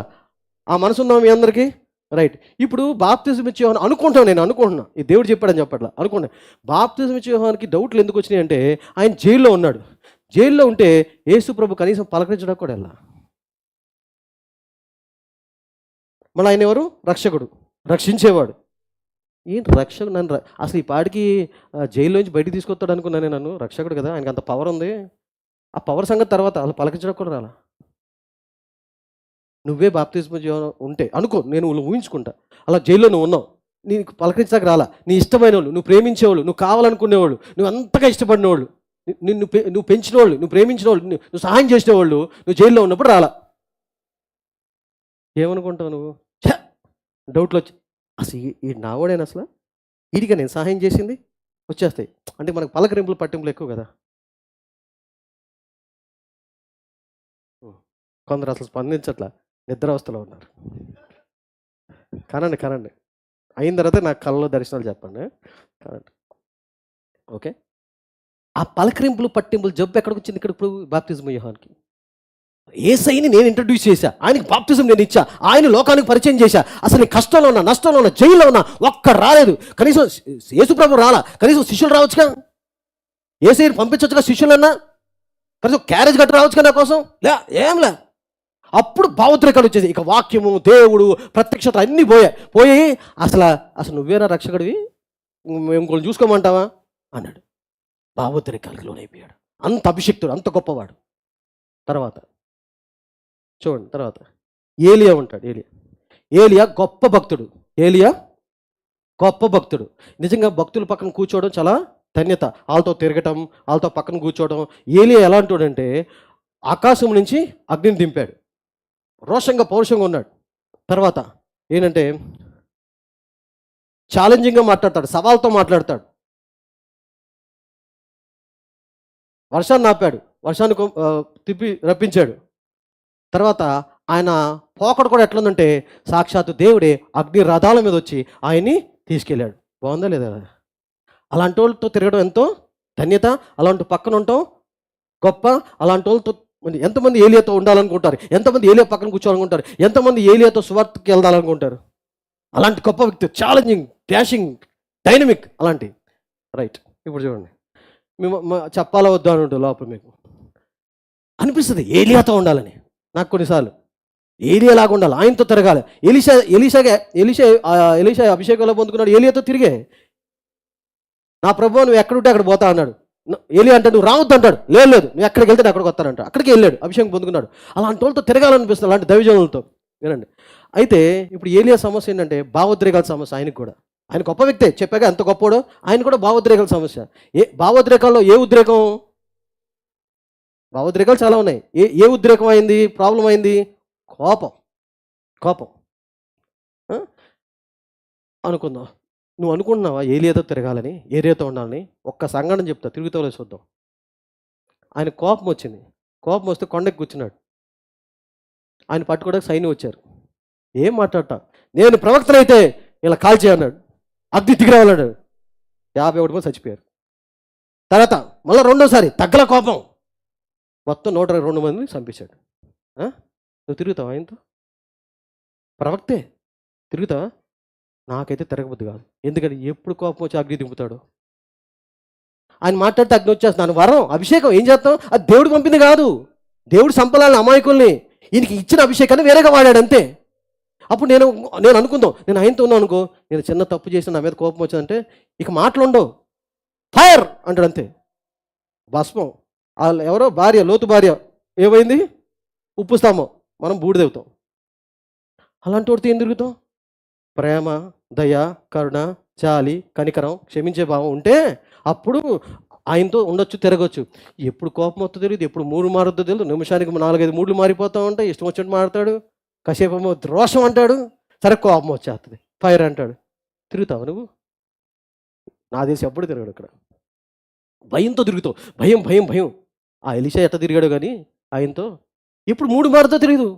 ఆ మనసు ఉందా మీ అందరికీ? రైట్. ఇప్పుడు బాప్తిజం ఇచ్చే యోహాను అనుకుంటున్నా ఈ దేవుడు చెప్పాడని చెప్పట్లా, అనుకోండి. బాప్తిజం ఇచ్చే యోహానుకి డౌట్లు ఎందుకు వచ్చినాయి అంటే, ఆయన జైల్లో ఉన్నాడు. జైల్లో ఉంటే యేసు ప్రభు కనీసం పలకరించడానికి కూడా వెళ్ళా. మళ్ళీ ఆయన ఎవరు? రక్షకుడు, రక్షించేవాడు. ఏంటి రక్షకుడు? నన్ను అసలు ఈ పాటికి జైల్లోంచి బయటికి తీసుకొస్తాడు అనుకున్నాను. నన్ను రక్షకుడు కదా, ఆయనకి అంత పవర్ ఉంది. ఆ పవర్ సంగతి తర్వాత అలా పలకరించడానికి కూడా రాలా. నువ్వే బాప్తిజం ఉంటే అనుకో, నేను ఊహించుకుంటా, అలా జైల్లో నువ్వు ఉన్నావు, నీకు పలకరించడానికి రాలా. నీ ఇష్టమైన వాళ్ళు, నువ్వు ప్రేమించేవాళ్ళు, నువ్వు కావాలనుకునేవాళ్ళు, నువ్వు అంతగా ఇష్టపడిన వాళ్ళు, నువ్వు పెంచిన వాళ్ళు, నువ్వు ప్రేమించిన వాళ్ళు, నువ్వు సహాయం చేసిన వాళ్ళు నువ్వు జైల్లో ఉన్నప్పుడు రాలా. ఏమనుకుంటావు నువ్వు? డౌట్లు వచ్చి, అసలు ఈ నావాడైనా అసలు వీడిగా నేను సహాయం చేసింది వచ్చేస్తాయి. అంటే మనకు పలకరింపులు పట్టింపులు ఎక్కువ కదా. కొందరు అసలు స్పందించట్లా, నిద్రావస్థలో ఉన్నారు. కనండి అయిన తర్వాత నాకు కళ్ళలో దర్శనాలు చెప్పండి. కనండి. ఓకే, ఆ పలకరింపులు పట్టింపులు జబ్బు ఎక్కడికి వచ్చింది? ఇక్కడ ఇప్పుడు బాప్తిజం యోహానుకి యేసయ్యని నేను ఇంట్రడ్యూస్ చేశా, ఆయనకి బాప్తిజం నేను ఇచ్చా, ఆయన లోకానికి పరిచయం చేశా. అసలు నేను కష్టంలో ఉన్నా, నష్టంలో ఉన్నా, జైల్లో ఉన్నా, ఒక్క రాలేదు. కనీసం యేసుప్రభు రాలా, కనీసం శిష్యులు రావచ్చుగా, యేసయ్యని పంపించవచ్చుగా శిష్యులన్నా, కనీసం క్యారేజ్ గట్ట రావచ్చుగా నా కోసం. ఏంలే. అప్పుడు భావోద్రేకాలు వచ్చేది. ఇక వాక్యము, దేవుడు, ప్రత్యక్షత అన్నీ పోయి అసలు నువ్వేనా రక్షకుడివి, మేము కొంచెం చూసుకోమంటావా అన్నాడు. భావోద్రేకాలకు లోనైపోయాడు. అంత అభిషిక్తుడు, అంత గొప్పవాడు. తర్వాత చూడండి, తర్వాత ఏలియా ఉంటాడు. ఏలియా గొప్ప భక్తుడు. నిజంగా భక్తుల పక్కన కూర్చోవడం చాలా ధన్యత. వాళ్ళతో తిరగటం, వాళ్ళతో పక్కన కూర్చోవడం. ఏలియా ఎలా అంటాడంటే, ఆకాశం నుంచి అగ్నిని దింపాడు, రోషంగా పౌరుషంగా ఉన్నాడు. తర్వాత ఏంటంటే ఛాలెంజింగ్గా మాట్లాడతాడు, సవాల్తో మాట్లాడతాడు. వర్షాన్ని ఆపాడు, వర్షాన్ని తిప్పి రప్పించాడు. తర్వాత ఆయన పోకడ కూడా ఎట్లుందంటే, సాక్షాత్తు దేవుడే అగ్ని రథాల మీద వచ్చి ఆయన్ని తీసుకెళ్ళాడు. బాగుందా లేదా? అలాంటి వాళ్ళతో తిరగడం ఎంతో ధన్యత, అలాంటి పక్కన ఉండటం గొప్ప. అలాంటి వాళ్ళతో ఎంతమంది ఏలియాతో ఉండాలనుకుంటారు, ఎంతమంది ఏలియా పక్కన కూర్చోవాలనుకుంటారు, ఎంతమంది ఏలియాతో సువార్తకి వెళ్దాలనుకుంటారు. అలాంటి గొప్ప వ్యక్తి, ఛాలెంజింగ్, డాషింగ్, డైనమిక్ అలాంటి. రైట్. ఇప్పుడు చూడండి, మేము చెప్పాలా వద్దా అని ఉంటుంది లోపల. మీకు అనిపిస్తుంది ఏలియాతో ఉండాలని. నాకు కొన్నిసార్లు ఏలియాలాగా ఉండాలి, ఆయనతో తిరగాలి. ఎలీషా అభిషేకంలో పొందుకున్నాడు, ఏలియాతో తిరిగే. నా ప్రభువు నువ్వు ఎక్కడుంటే అక్కడ పోతా అన్నాడు. ఏలియా అంటే నువ్వు రావద్దు అంటాడు, లేదు నువ్వు ఎక్కడికి వెళ్తే అక్కడికి వస్తానంట. అక్కడికి వెళ్ళాడు, అభిషేకం పొందుకున్నాడు. అలాంటి వాళ్ళతో తిరగాలనిపిస్తుంది, అలాంటి దైవజనులతో. వినండి, అయితే ఇప్పుడు ఏలియా సమస్య ఏంటంటే భావోద్రేకాల సమస్య. ఆయనకు కూడా, ఆయన గొప్ప వ్యక్తే, చెప్పాక ఎంత గొప్పడో, ఆయన కూడా భావోద్రేకాల సమస్య. భావోద్రేకాల్లో ఏ ఉద్రేకం? భావోద్రేకాలు చాలా ఉన్నాయి. ఏ ఉద్రేకం అయింది, ప్రాబ్లం అయింది? కోపం. అనుకుందాం, నువ్వు అనుకుంటున్నావా ఏలియాతో తిరగాలని, ఏరియాతో ఉండాలని? ఒక్క సంఘటన చెప్తా, తిరుగుతూ చూద్దాం. ఆయన కోపం వచ్చింది. కోపం వస్తే కొండకి కూర్చున్నాడు. ఆయన పట్టుకోవడానికి సైన్యం వచ్చారు. ఏం మాట్లాడతా, నేను ప్రవక్తనైతే ఇలా కాల్చే అన్నాడు. అగ్ని దిగిరావాలన్నాడు. 51 మంది చచ్చిపోయారు. తర్వాత మళ్ళీ రెండోసారి తగ్గల కోపం, మొత్తం 122 మందిని చంపేశాడు. నువ్వు తిరుగుతావా ఆయనతో? ప్రవక్తే, తిరుగుతావా? నాకైతే తిరగబుద్ది కాదు. ఎందుకని ఎప్పుడు కోపం వచ్చి అగ్ని దింపుతాడు. ఆయన మాట్లాడితే అగ్ని వచ్చేస్తున్నాను. వరం, అభిషేకం ఏం చేస్తాం? అది దేవుడు పంపింది కాదు. దేవుడు సంపలాలని అమాయకుల్ని ఈయనకి ఇచ్చిన అభిషేకాన్ని వేరేగా వాడాడు అంతే. అప్పుడు నేను అనుకుందాం, నేను ఆయనతో ఉన్నాను అనుకో, నేను చిన్న తప్పు చేసిన నా మీద కోపం వచ్చిందంటే ఇక మాటలు ఉండవు, ఫైర్ అంటాడు అంతే. భస్మం. వాళ్ళు ఎవరో భార్య, లోతు భార్య ఏమైంది? ఉప్పు స్తంభం. మనం బూడిదవుతాం. అలాంటి వాడితో ఏం తిరుగుతాం? ప్రేమ, దయ, కరుణ, జాలి, కనికరం, క్షమించే భావం ఉంటే అప్పుడు ఆయనతో ఉండొచ్చు, తిరగొచ్చు. ఎప్పుడు కోపం వస్తుందో తెలియదు, ఎప్పుడు మూడు మారుద్దో తెలియదు. నిమిషానికి 4-5 మూడ్లు మారిపోతూ ఉంటాయి. ఇష్టం వచ్చినట్టు మాట్లాడతాడు. కాసేపు ఏమో రోషం అంటాడు, సరే కోపం వచ్చేస్తుంది, ఫైర్ అంటాడు. తిరుగుతావు నువ్వు? నా తెలిసి ఎప్పుడు తిరగడు ఇక్కడ. భయంతో తిరుగుతావు. భయం భయం భయం. ఆ ఎలీషా ఎట్ట తిరిగాడు కానీ ఆయనతో ఇప్పుడు మూడు మారుతో తెలియదు.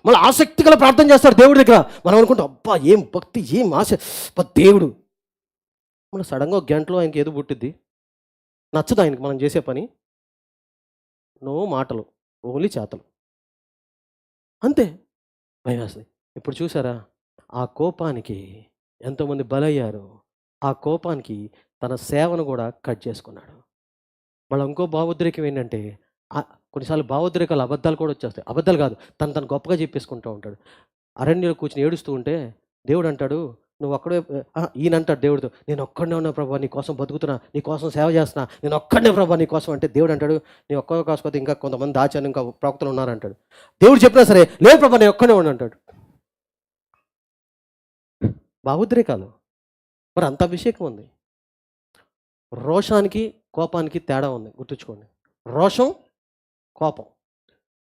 మళ్ళీ ఆసక్తి గల ప్రార్థన చేస్తాడు దేవుడి దగ్గర. మనం అనుకుంటాం అబ్బా ఏం భక్తి, ఏం ఆశ, దేవుడు. మళ్ళీ సడన్గా ఒక గంటలో ఆయనకి ఏదో పుట్టిద్ది, నచ్చదు ఆయనకి మనం చేసే పని. నో మాటలు, ఓన్లీ చేతలు, అంతే. భయం వేస్తుంది. ఇప్పుడు చూసారా ఆ కోపానికి ఎంతోమంది బలయ్యారు. ఆ కోపానికి తన సేవను కూడా కట్ చేసుకున్నాడు. మళ్ళీ ఇంకో భావోద్రేకం ఏంటంటే కొన్నిసార్లు భావోద్రేకాలు అబద్ధాలు కూడా వచ్చేస్తాయి. అబద్ధాలు కాదు, తను గొప్పగా చెప్పేసుకుంటూ ఉంటాడు. అరణ్యంలో కూర్చొని ఏడుస్తూ ఉంటే దేవుడు అంటాడు, నువ్వు ఒక్కడే. ఈయన అంటాడు దేవుడితో, నేను ఒక్కడనే ఉన్నా ప్రభా, నీ కోసం బతుకుతున్నా, నీ కోసం సేవ చేస్తున్నా, నేను ఒక్కడనే ప్రభా నీ కోసం. అంటే దేవుడు అంటాడు, నీ ఒక్క కాకపోతే ఇంకా కొంతమంది దాచాను, ఇంకా ప్రవక్తలు ఉన్నారంటాడు. దేవుడు చెప్పినా సరే లేదు ప్రభా నేను ఒక్కడే ఉన్నా అంటాడు. భావోద్రేకాలు. మరి అంత అభిషేకం ఉంది. రోషానికి కోపానికి తేడా ఉంది, గుర్తుంచుకోండి. రోషం, కోపం.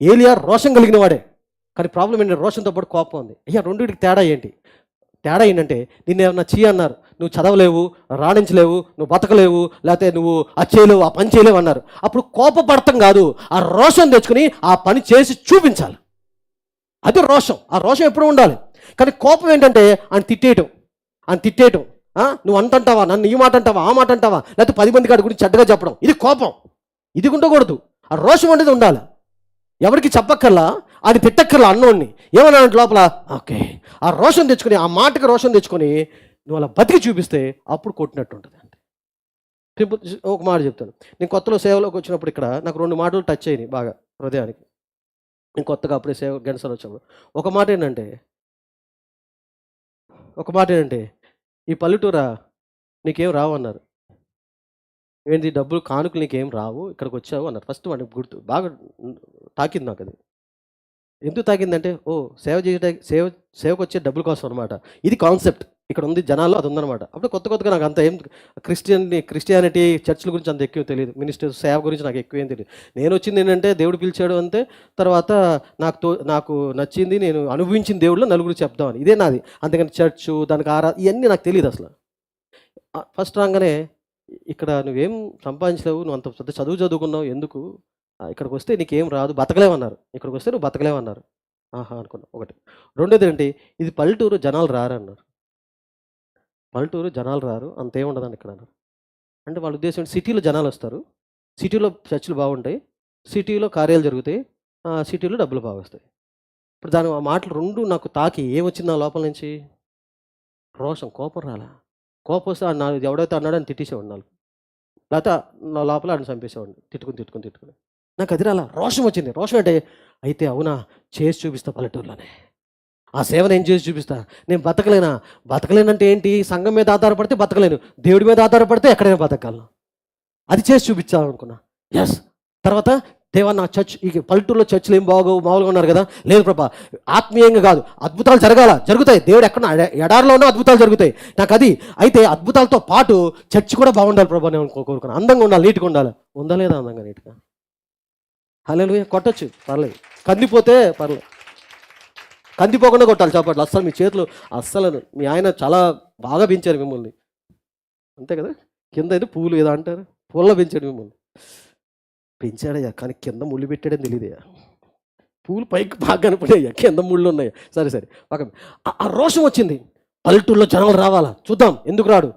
ఏలియా రోషం కలిగిన వాడే, కానీ ప్రాబ్లం ఏంటంటే రోషంతో పాటు కోపం ఉంది. అయ్యా రెండింటికి తేడా ఏంటి? తేడా ఏంటంటే నిన్ను ఏమన్నా అన్నారు, నువ్వు చదవలేవు, రాణించలేవు, నువ్వు బతకలేవు, లేకపోతే నువ్వు అది చేయలేవు, ఆ పని చేయలేవు అన్నారు. అప్పుడు కోపపడటం కాదు, ఆ రోషం తెచ్చుకుని ఆ పని చేసి చూపించాలి. అది రోషం. ఆ రోషం ఎప్పుడు ఉండాలి. కానీ కోపం ఏంటంటే ఆయన తిట్టేయటం. నువ్వు అంటావా, నన్ను ఈ మాట అంటావా, ఆ మాట అంటావా, లేకపోతే 10 మంది కాడి గురించి చెడ్డగా చెప్పడం, ఇది కోపం. ఇది ఉండకూడదు. ఆ రోషం అనేది ఉండాలి. ఎవరికి చెప్పక్కర్లా, అది తిట్టక్కర్లా. అన్నోడిని ఏమన్నా లోపల ఓకే, ఆ రోషం తెచ్చుకొని, ఆ మాటకి రోషం తెచ్చుకొని నువ్వు అలా బతికి చూపిస్తే అప్పుడు కొట్టినట్టు ఉంటుంది. అంటే సింపుల్. ఒక మాట చెప్తాను. నేను కొత్తలో సేవలోకి వచ్చినప్పుడు ఇక్కడ నాకు 2 మాటలు టచ్ అయినాయి బాగా హృదయానికి. నేను కొత్తగా అప్పుడే సేవ గెంటసాల వచ్చినప్పుడు ఒక మాట ఏంటంటే ఈ పల్లెటూరా నీకేం రావు అన్నారు. ఏంటి డబ్బులు కానుకలు నీకేం రావు, ఇక్కడికి వచ్చావు అన్నారు. ఫస్ట్ వాడికి గుర్తు బాగా తాకింది నాకు. అది ఎందుకు తాకిందంటే సేవకు వచ్చే డబ్బుల కోసం అనమాట. ఇది కాన్సెప్ట్ ఇక్కడ ఉంది, జనాల్లో అది ఉందన్నమాట. అప్పుడు కొత్తగా నాకు అంత ఏం క్రిస్టియానిటీ చర్చిల గురించి అంత ఎక్కువ తెలియదు, మినిస్టర్స్ సేవ గురించి నాకు ఎక్కువ ఏం తెలియదు. నేను వచ్చింది ఏంటంటే దేవుడు పిలిచాడు అంతే. తర్వాత నాకు నచ్చింది, నేను అనుభవించిన దేవుళ్ళు నలుగురు చెప్దామని, ఇదే నాది. అందుకని చర్చు, దానికి ఇవన్నీ నాకు తెలియదు అసలు. ఫస్ట్ రాగానే ఇక్కడ నువ్వేం సంపాదించలేవు, నువ్వు అంత పెద్ద చదువుకున్నావు, ఎందుకు ఇక్కడికి వస్తే నీకేం రాదు, బతకలేమన్నారు. ఇక్కడికి వస్తే నువ్వు బతకలేమన్నారు. ఆహా అనుకున్నా ఒకటి. రెండోది ఏంటి, ఇది పల్లెటూరు, జనాలు రారు అన్నారు. పల్లెటూరు జనాలు రారు, అంతేముండదండి ఇక్కడ అన్నారు. అంటే వాళ్ళ ఉద్దేశం సిటీలో జనాలు వస్తారు, సిటీలో చర్చిలు బాగుంటాయి, సిటీలో కార్యాలు జరుగుతాయి, సిటీలో డబ్బులు బాగా వస్తాయి. ఇప్పుడు ఆ మాటలు 2 నాకు తాకి ఏమొచ్చింది నా లోపల నుంచి? రోషం, కోపం రాలా. కోపం వస్తే ఎవడైతే అన్నాడో అని తిట్టేసేవాడు నాకు, లేకపోతే నా లోపల ఆయన చంపేసేవాడిని తిట్టుకుని. నాకు అది రాలా, రోషం వచ్చింది. రోషం అంటే అయితే అవునా, చేసి చూపిస్తా పల్లెటూరులోనే, ఆ సేవను ఏం చేసి చూపిస్తా. నేను బతకలేనంటే ఏంటి? సంఘం మీద ఆధారపడితే బతకలేను, దేవుడి మీద ఆధారపడితే ఎక్కడైనా బతకగలను. అది చేసి చూపించాలనుకున్నా. ఎస్. తర్వాత దేవా నా ఈ పల్లెటూరులో చర్చిలు ఏం మామూలుగా ఉన్నారు కదా, లేదు ప్రభా ఆత్మీయంగా కాదు, అద్భుతాలు జరుగుతాయి. దేవుడు ఎక్కడ ఎడారిలో ఉన్న అద్భుతాలు జరుగుతాయి. నాకు అది అయితే అద్భుతాలతో పాటు చర్చి కూడా బాగుండాలి ప్రభా, నేను కోరుకున్నాను. అందంగా ఉండాలి, నీట్గా ఉండాలి. ఉందా లేదా అందంగా, నీట్గా? హల్లెలూయా. కొట్టచ్చు, పర్లేదు. కందిపోతే పర్లేదు, కందిపోకుండా కొట్టాలి చప్పట్లు. అస్సలు మీ చేతులు అస్సలు, మీ ఆయన చాలా బాగా పెంచారు మిమ్మల్ని, అంతే కదా. కింద అయితే పూలు ఏదో అంటారు, పూల్లో పెంచాడు మిమ్మల్ని. పెంచాడయ్యా, కానీ కింద ముళ్ళు పెట్టాడని తెలియదయ్యా. పూలు పైకి బాగా కనపడేయ్యా, కింద ముళ్ళు ఉన్నాయి. సరే పక్కన ఆ రోషం వచ్చింది. పల్లెటూరులో జనాలు రావాలా, చూద్దాం ఎందుకు రాడు,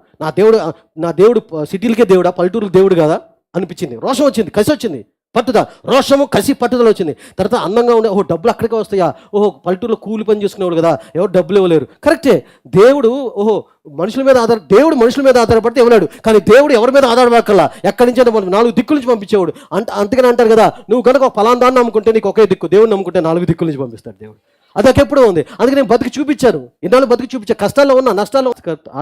నా దేవుడు సిటీలకే దేవుడా, పల్లెటూరుకి దేవుడు కదా అనిపించింది. రోషం వచ్చింది, కసి వచ్చింది, పట్టుదల, రోషము, కసి, పట్టుదల వచ్చింది. తర్వాత అందంగా ఉండే, డబ్బులు అక్కడికే వస్తాయా, పల్లెటూరులో కూలి పని చేసుకునేవాడు కదా, ఎవరు డబ్బులు ఇవ్వలేరు. కరెక్టే. దేవుడు దేవుడు మనుషుల మీద ఆధారపడితే ఇవ్వలేడు, కానీ దేవుడు ఎవరి మీద ఆధారపడకల్లా, ఎక్కడి నుంచి 4 దిక్కుల నుంచి పంపించేవాడు. అందుకని అంటారు కదా, నువ్వు కనుక ఒక ఫలానా దాన్ని నమ్ముకుంటే నీకు ఒకే దిక్కు, దేవుడు నమ్ముకుంటే 4 దిక్కుల నుంచి పంపిస్తాడు దేవుడు. అది ఎప్పుడూ ఉంది. అందుకే నేను బతికి చూపించాను, ఇన్నాళ్ళు బతికి చూపించాను. కష్టాల్లో ఉన్న, నష్టాల్లో.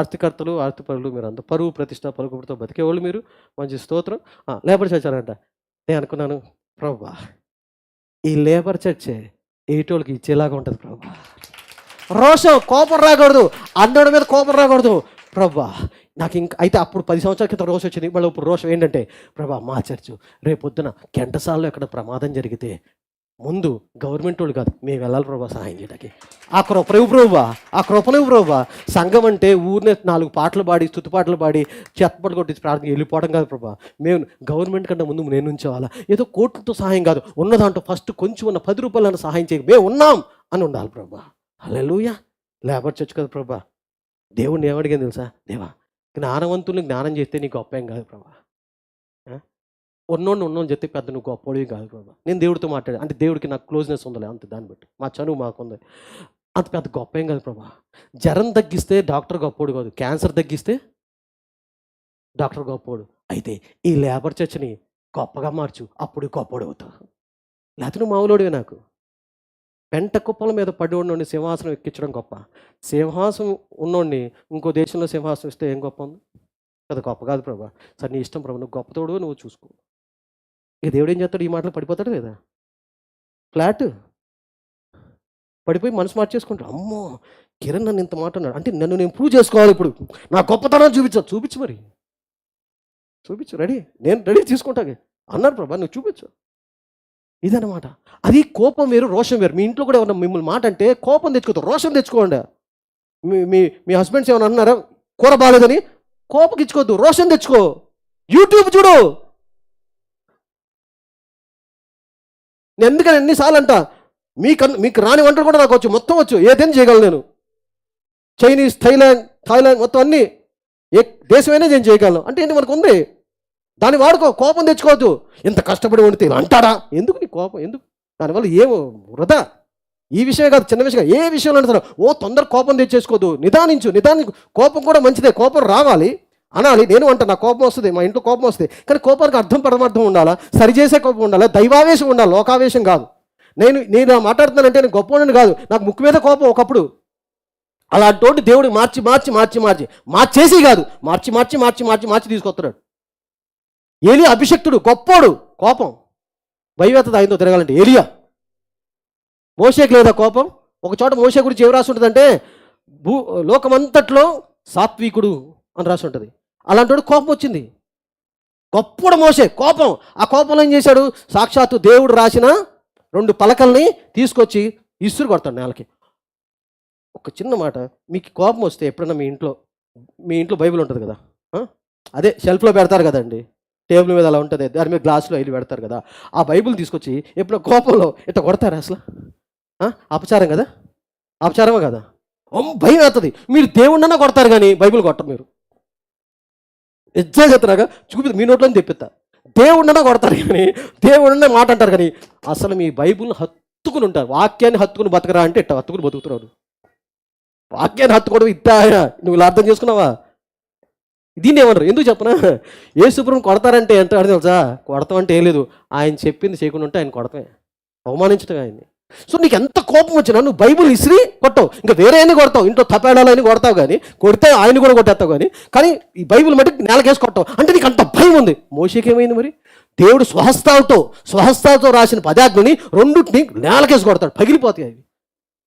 ఆస్తికర్తలు, ఆస్తిపరులు మీరు అంత పరువు ప్రతిష్ట పలుకుబడితో బతికేవాళ్ళు మీరు, మంచి స్తోత్రం. లేబడి చచ్చారంట. నేను అనుకున్నాను, ప్రభువా ఈ లేబర్ చర్చే ఏటోళ్ళకి ఇచ్చేలాగా ఉంటుంది ప్రభా. రోషం, కోపం రాకూడదు, అన్నోడి మీద కోపం రాకూడదు ప్రభా. నాకు ఇంకా అయితే అప్పుడు 10 సంవత్సరాల క్రితం రోషం వచ్చింది. మళ్ళీ ఇప్పుడు రోషం ఏంటంటే ప్రభా మా చర్చు రేపొద్దున ఘంటసాలలో ఎక్కడ ప్రమాదం జరిగితే ముందు గవర్నమెంట్ వాళ్ళు కాదు, మేము వెళ్ళాలి ప్రభా సహాయం చేయడానికి. ఆ కృపను ప్రభా. సంఘం అంటే ఊరినే 4 పాటలు పాడి, స్తుతి పాటలు పాడి, చెత్తపడి కొట్టి ప్రార్థన వెళ్ళిపోవడం కాదు ప్రభా. మేము గవర్నమెంట్ కంటే ముందు నేను ఉంచేవాళ్ళ, ఏదో కోట్లతో సహాయం కాదు, ఉన్న దాంట్లో ఫస్ట్ కొంచెం ఉన్న 10 రూపాయలను సహాయం చేయ మేము ఉన్నాం అని ఉండాలి ప్రభా. హల్లెలూయా. లేబర్ చర్చ్ కదా ప్రభా. దేవుడిని ఏమడిగాను తెలుసా? దేవా జ్ఞానవంతుల్ని జ్ఞానం చేస్తే నీకు గొప్ప ఏం కాదు ప్రభా. ఉన్నోని చెప్తే పెద్ద నువ్వు గొప్పడివి కాదు ప్రభా. నేను దేవుడితో మాట్లాడాను అంటే దేవుడికి నాకు క్లోజ్నెస్ ఉందలే అంతే, దాన్ని బట్టి మా చనువు మాకుంది, అంత పెద్ద గొప్ప ఏం కాదు ప్రభా. జ్వరం తగ్గిస్తే డాక్టర్ గొప్పోడు కాదు, క్యాన్సర్ తగ్గిస్తే డాక్టర్ గొప్పోడు. అయితే ఈ లేబర్ చర్చ్ని గొప్పగా మార్చు, అప్పుడు గొప్పోడు అవుతావు. లేకపోతే నువ్వు మామూలుడివే. నాకు పెంట కుప్పల మీద పడి ఉన్నోడిని సింహాసనం ఎక్కించడం గొప్ప. సింహాసనం ఉన్నోడిని ఇంకో దేశంలో సింహాసనం ఇస్తే ఏం గొప్ప ఉంది? అది గొప్ప కాదు ప్రభా. సరే నీ ఇష్టం ప్రభా, నువ్వు గొప్పతోడు నువ్వు చూసుకో. ఇక దేవుడు ఏం చేస్తాడు? ఈ మాటలు పడిపోతాడు లేదా? ఫ్లాట్ పడిపోయి మనసు మార్చేసుకుంటాడు. అమ్మో కిరణ్ నన్ను ఇంత మాట అన్నాడు అంటే నన్ను నేను ప్రూవ్ చేసుకోవాలి, ఇప్పుడు నా గొప్పతనం చూపించు, మరి చూపించు, నేను రెడీ తీసుకుంటాను అన్నారు ప్రభా, నువ్వు చూపించు. ఇదన్నమాట. అది కోపం వేరు, రోషం వేరు. మీ ఇంట్లో కూడా ఏమన్నా మిమ్మల్ని మాట అంటే కోపం తెచ్చుకోవద్దు, రోషం తెచ్చుకోండి. మీ హస్బెండ్స్ ఏమైనా అన్నారా కూర బాగాలేదని? కోపం ఇచ్చుకోవద్దు, రోషం తెచ్చుకో. యూట్యూబ్ చూడు. నేను ఎందుకని ఎన్నిసార్లు అంట, మీకు రాని వంటలు కూడా నాకు వచ్చు, మొత్తం వచ్చు, ఏదైనా చేయగలను నేను. చైనీస్, థాయిలాండ్ మొత్తం అన్నీ ఏ దేశమైనా నేను చేయగలను. అంటే ఏంటి మనకు ఉంది, దాన్ని వాడుకో. కోపం తెచ్చుకోవద్దు. ఇంత కష్టపడి వండితే అంటాడా? ఎందుకు నీ కోపం? ఎందుకు? దానివల్ల ఏమో వృధా. ఈ విషయమే కాదు, చిన్న విషయం, ఏ విషయంలో అంటారు తొందర కోపం తెచ్చేసుకోవద్దు. నిదానించు. కోపం కూడా మంచిదే, కోపం రావాలి అనాలి. నేను అంట నా కోపం వస్తుంది, మా ఇంట్లో కోపం వస్తుంది, కానీ కోపానికి అర్థం పరమార్థం ఉండాలా, సరిచేసే కోపం ఉండాలా, దైవావేశం ఉండాలి, లోకావేశం కాదు. నేను మాట్లాడుతున్నానంటే నేను గొప్పవాడిని కాదు, నాకు ముక్కు మీద కోపం ఒకప్పుడు. అలాంటి దేవుడు మార్చేసి కాదు, మార్చి తీసుకొస్తున్నాడు. ఏలియా అభిషక్తుడు, గొప్పోడు, కోపం భయవేత్తది ఆయనతో తిరగాలంటే. ఏలియా. మోషేకి లేదా కోపం? ఒక చోట మోషే గురించి ఏం రాసి ఉంటుందంటే లోకమంతట్లో సాత్వికుడు అని రాసి ఉంటుంది. అలాంటి కోపం వచ్చింది. గొప్పడు మోషే, కోపం. ఆ కోపంలో ఏం చేశాడు? సాక్షాత్తు దేవుడు రాసిన 2 పలకల్ని తీసుకొచ్చి ఇసురు కొడతాడు నేలకి. ఒక చిన్న మాట, మీకు కోపం వస్తే ఎప్పుడన్నా మీ ఇంట్లో బైబిల్ ఉంటుంది కదా, అదే షెల్ఫ్లో పెడతారు కదండి, టేబుల్ మీద అలా ఉంటుంది, దాని మీద గ్లాసులో వెళ్ళి పెడతారు కదా. ఆ బైబిల్ తీసుకొచ్చి ఎప్పుడు కోపంలో ఇట్లా కొడతారా? అసలు అపచారం కదా, అపచారమే కదా. భయం అవుతుంది. మీరు దేవుడినన్నా కొడతారు కానీ బైబిల్ కొట్టరు. మీరు ఎజ్జాగతరాగా మీ నోట్లో తెప్పిస్తా. దేవుడినన్నా కొడతారు కానీ దేవుడినే మాట అంటారు కానీ అసలు మీ బైబిల్ని హత్తుకుని ఉంటారు. వాక్యాన్ని హత్తుకుని బతకరా అంటే ఇట్లా హత్తుకుని బతుకుతున్నాడు. వాక్యాన్ని హత్తుకోవడం ఇట్టా, నువ్వు ఇలా అర్థం చేసుకున్నావా? దీన్ని ఏమన్నారు? ఎందుకు చెప్పనా? యేసుప్రభుని కొడతారంటే ఎంత అర్థం తెలుసా? కొడతాం అంటే ఏం లేదు, ఆయన చెప్పింది చేయకుండా ఉంటే ఆయన కొడతామే, అవమానించటం ఆయన్ని. సో నీకు ఎంత కోపం వచ్చినా నువ్వు బైబిల్ ఇసిరి కొట్టావు, ఇంకా వేరే అన్ని కొడతావు, ఇంట్లో తపేడాలని కొడతావు, కానీ కొడితే ఆయన కూడా కొట్టేస్తావు, కానీ ఈ బైబిల్ మట్టి నేలకేసి కొట్టావు. అంటే నీకు అంత భయం ఉంది. మోషేకి ఏమైంది మరి? దేవుడు స్వహస్తాలతో రాసిన 10 ఆజ్ఞని 2 నేలకేసి కొడతాడు, పగిలిపోతాయి అవి.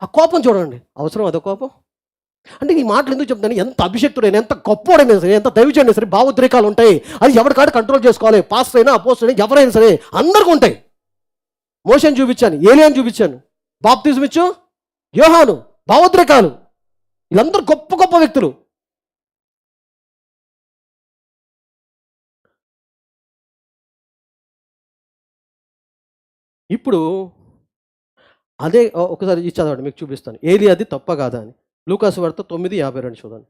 ఆ కోపం చూడండి, అవసరం అదో కోపం. అంటే ఈ మాటలు ఎందుకు చెప్తాను? ఎంత అభిషక్తుడైనా, ఎంత గొప్పవాడైనా సరే, ఎంత దైవజనుడైనా సరే భావోద్రేకాలు ఉంటాయి. అది ఎవరికాడు కంట్రోల్ చేసుకోవాలి. పాస్టర్ అయినా, అపోస్టర్ అయినా, ఎవరైనా సరే అందరికీ ఉంటాయి. మోషేని చూపించాను, ఏలియాని చూపించాను, బాప్తిజం ఇచ్చు యోహాను, భావోద్రేకాలు, వీళ్ళందరూ గొప్ప గొప్ప వ్యక్తులు. ఇప్పుడు అదే ఒకసారి ఇది చదవండి, మీకు చూపిస్తాను. ఏలియాది తప్ప కాదా అని. లూకాసు వార్త 9:52 చూడండి.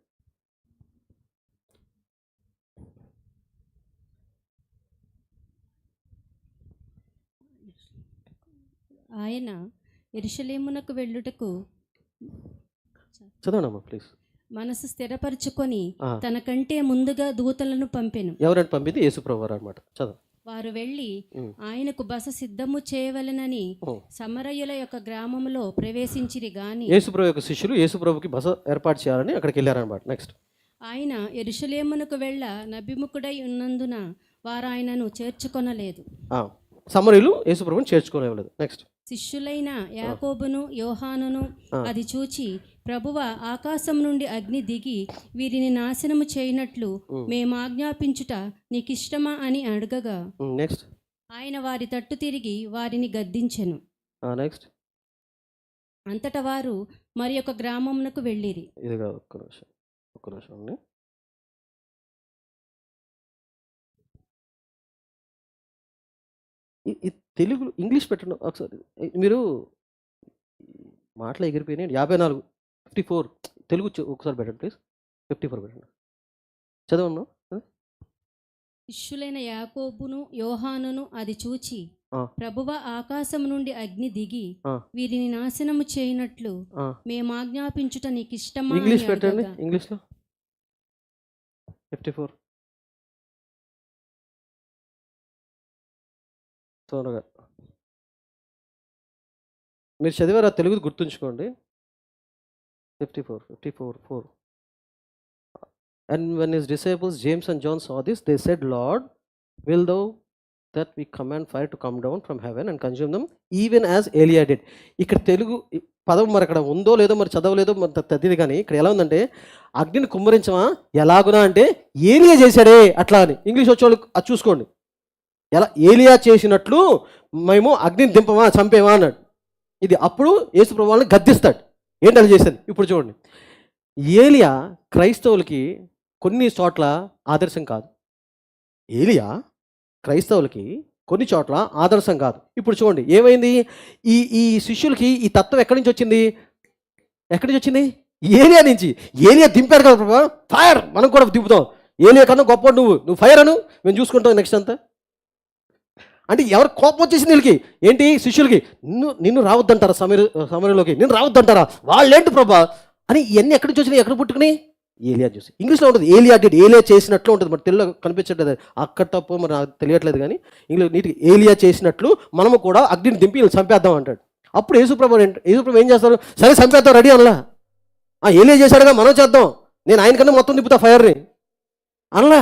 ఆయన యెరూషలేమునకు వెళ్ళుటకు చదవనమ్మా ప్లీజ్. మనసు స్థిరపరచుకొని తన కంటే ముందుగా దూతలను పంపెను. ఎవరంటే పంపింది? యేసుప్రభు వారు అన్నమాట. చదువు. వారు వెళ్ళి ఆయనకు బస సిద్ధము చేయవలెనని సమరయుల యొక్క గ్రామంలో ప్రవేశించిరి గాని, యేసుప్రభు యొక్క శిష్యులు యేసుప్రభుకి బస ఏర్పాటు చేయాలని అక్కడికి వెళ్ళారన్నమాట. నెక్స్ట్, ఆయన యెరూషలేమునకు వెళ్ళ నభిముఖుడై ఉన్నందున వారు ఆయనను చేర్చుకొనలేదు. సమరయులు యేసుప్రభుని చేర్చుకోలేదు. నెక్స్ట్, శిష్యులైన యాకోబును యోహానును అది చూచి, ప్రభువ, ఆకాశం నుండి అగ్ని దిగి వీరిని నాశనము చేయనట్లు మేము ఆజ్ఞాపించుట నీకిష్టమా అని అడగగా, నెక్స్ట్ ఆయన వారి తట్టు తిరిగి వారిని గద్దించెను. నెక్స్ట్ అంతటా వారు మరి ఒక గ్రామమునకు వెళ్ళిరి. ఇదిగా ఒక్క నిమిషం అండి. తెలుగు ఇంగ్లీష్ పెట్టండి ఒకసారి. మీరు మాటలు ఎగిరిపోయినాయి. 54 54 తెలుగు ఒకసారి పెట్టండి ప్లీజ్. 54 పెట్టండి. చదవను. శిష్యులైన యాకోబును యోహానును అది చూచి, ప్రభువ, ఆకాశం నుండి అగ్ని దిగి వీరిని నాశనము చేయనట్లు మేము ఆజ్ఞాపించుట నీకు ఇష్టమా? ఇంగ్లీష్ పెట్టండి. ఇంగ్లీష్లో 54 త్వరగా. మీరు చదివారా? తెలుగు గుర్తుంచుకోండి. 54:4. And when his disciples James and John saw this, they said, Lord, will thou that we command fire to come down from heaven and consume them, even as Elijah did. ఇక్కడ తెలుగు పదం మరి అక్కడ ఉందో లేదో మరి చదవలేదో మరి తద్దిది, కానీ ఇక్కడ ఎలా ఉందంటే అగ్నిని కుమ్మరించమా ఎలాగునా అంటే ఏలియా చేశాడే అట్లా అని. ఇంగ్లీష్ వచ్చేవాళ్ళు అది చూసుకోండి. ఎలా ఏలియా చేసినట్లు మేము అగ్నిని దింపమా చంపేమా అన్నాడు. ఇది అప్పుడు యేసు ప్రభువు వాళ్ళని గద్దిస్తాడు. ఏంటి అలా చేశాను? ఇప్పుడు చూడండి. ఏలియా క్రైస్తవులకి కొన్ని చోట్ల ఆదర్శం కాదు. ఏలియా క్రైస్తవులకి కొన్ని చోట్ల ఆదర్శం కాదు. ఇప్పుడు చూడండి ఏమైంది. ఈ శిష్యులకి ఈ తత్వం ఎక్కడి నుంచి వచ్చింది? ఏలియా నుంచి. ఏలియా దింపాడు కదా ప్రభా, ఫైర్ మనం కూడా దింపుతాం. ఏలియా కన్నా గొప్ప నువ్వు ఫైర్ అను, మేము చూసుకుంటాం నెక్స్ట్ అంతా. అంటే ఎవరు కోపం వచ్చేసింది వీళ్ళకి. ఏంటి శిష్యులకి, నిన్ను రావద్దంటారా సమయంలోకి, నిన్ను రావద్దంటారా, వాళ్ళేంటి ప్రభా అని. ఇవన్నీ ఎక్కడి నుంచి వచ్చినాయి, ఎక్కడ పుట్టుకుని? ఏలియా చూసి. ఇంగ్లీష్లో ఉంటుంది ఏలియా డిడ్, ఏలియా చేసినట్లు ఉంటుంది. మరి తెలుగులో కనిపించట్లేదు, అక్కడ తప్పు మరి నాకు తెలియట్లేదు. కానీ ఇంగ్లీష్ నీటికి ఏలియా చేసినట్లు మనము కూడా అగ్నిని దింపి వీళ్ళు చంపేద్దాం అంటాడు. అప్పుడు యేసుప్రభు ఏం చేస్తారు? సరే చంపేద్దాం రెడీ అనలా. ఏలియా చేశాడుగా మనం చేద్దాం, నేను ఆయనకన్నా మొత్తం దింపుతా ఫైర్ని అనలా.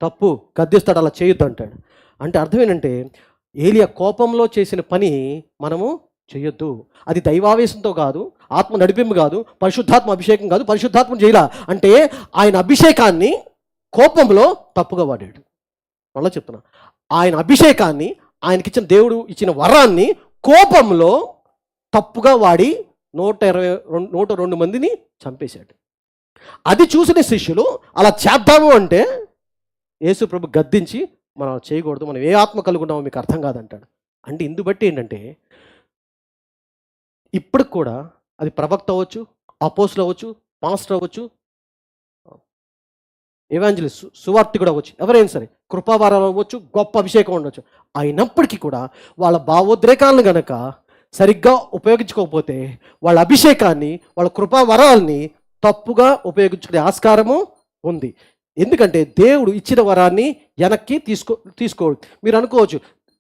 తప్పు, గద్దిస్తాడు, అలా చేయొద్దు అంటాడు. అంటే అర్థం ఏంటంటే ఏలియా కోపంలో చేసిన పని మనము చేయొద్దు. అది దైవావేశంతో కాదు, ఆత్మ నడిపింపు కాదు, పరిశుద్ధాత్మ అభిషేకం కాదు. పరిశుద్ధాత్మ చేయాల అంటే ఆయన అభిషేకాన్ని కోపంలో తప్పుగా వాడాడు. మళ్ళీ చెప్తున్నా, ఆయన అభిషేకాన్ని, ఆయనకిచ్చిన దేవుడు ఇచ్చిన వరాన్ని కోపంలో తప్పుగా వాడి 102 మందిని చంపేశాడు. అది చూసిన శిష్యులు అలా చేద్దాము అంటే యేసు ప్రభు గద్దించి మనం చేయకూడదు, మనం ఏ ఆత్మ కలుగున్నామో మీకు అర్థం కాదంటాడు. అంటే ఇందు బట్టి ఏంటంటే ఇప్పటికి కూడా అది ప్రవక్త అవ్వచ్చు, అపోస్తులు అవ్వచ్చు, పాస్టర్ అవ్వచ్చు, ఎవాంజలిస్ట్ సువార్తికుడు అవ్వచ్చు, ఎవరైనా సరే, కృపావారాలు అవ్వచ్చు, గొప్ప అభిషేకం ఉండొచ్చు. అయినప్పటికీ కూడా వాళ్ళ భావోద్రేకాలను గనక సరిగ్గా ఉపయోగించుకోకపోతే వాళ్ళ అభిషేకాన్ని, వాళ్ళ కృపావరాల్ని తప్పుగా ఉపయోగించుకునే ఆస్కారము ఉంది. ఎందుకంటే దేవుడు ఇచ్చిన వరాన్ని వెనక్కి తీసుకోడు. మీరు అనుకోవచ్చు,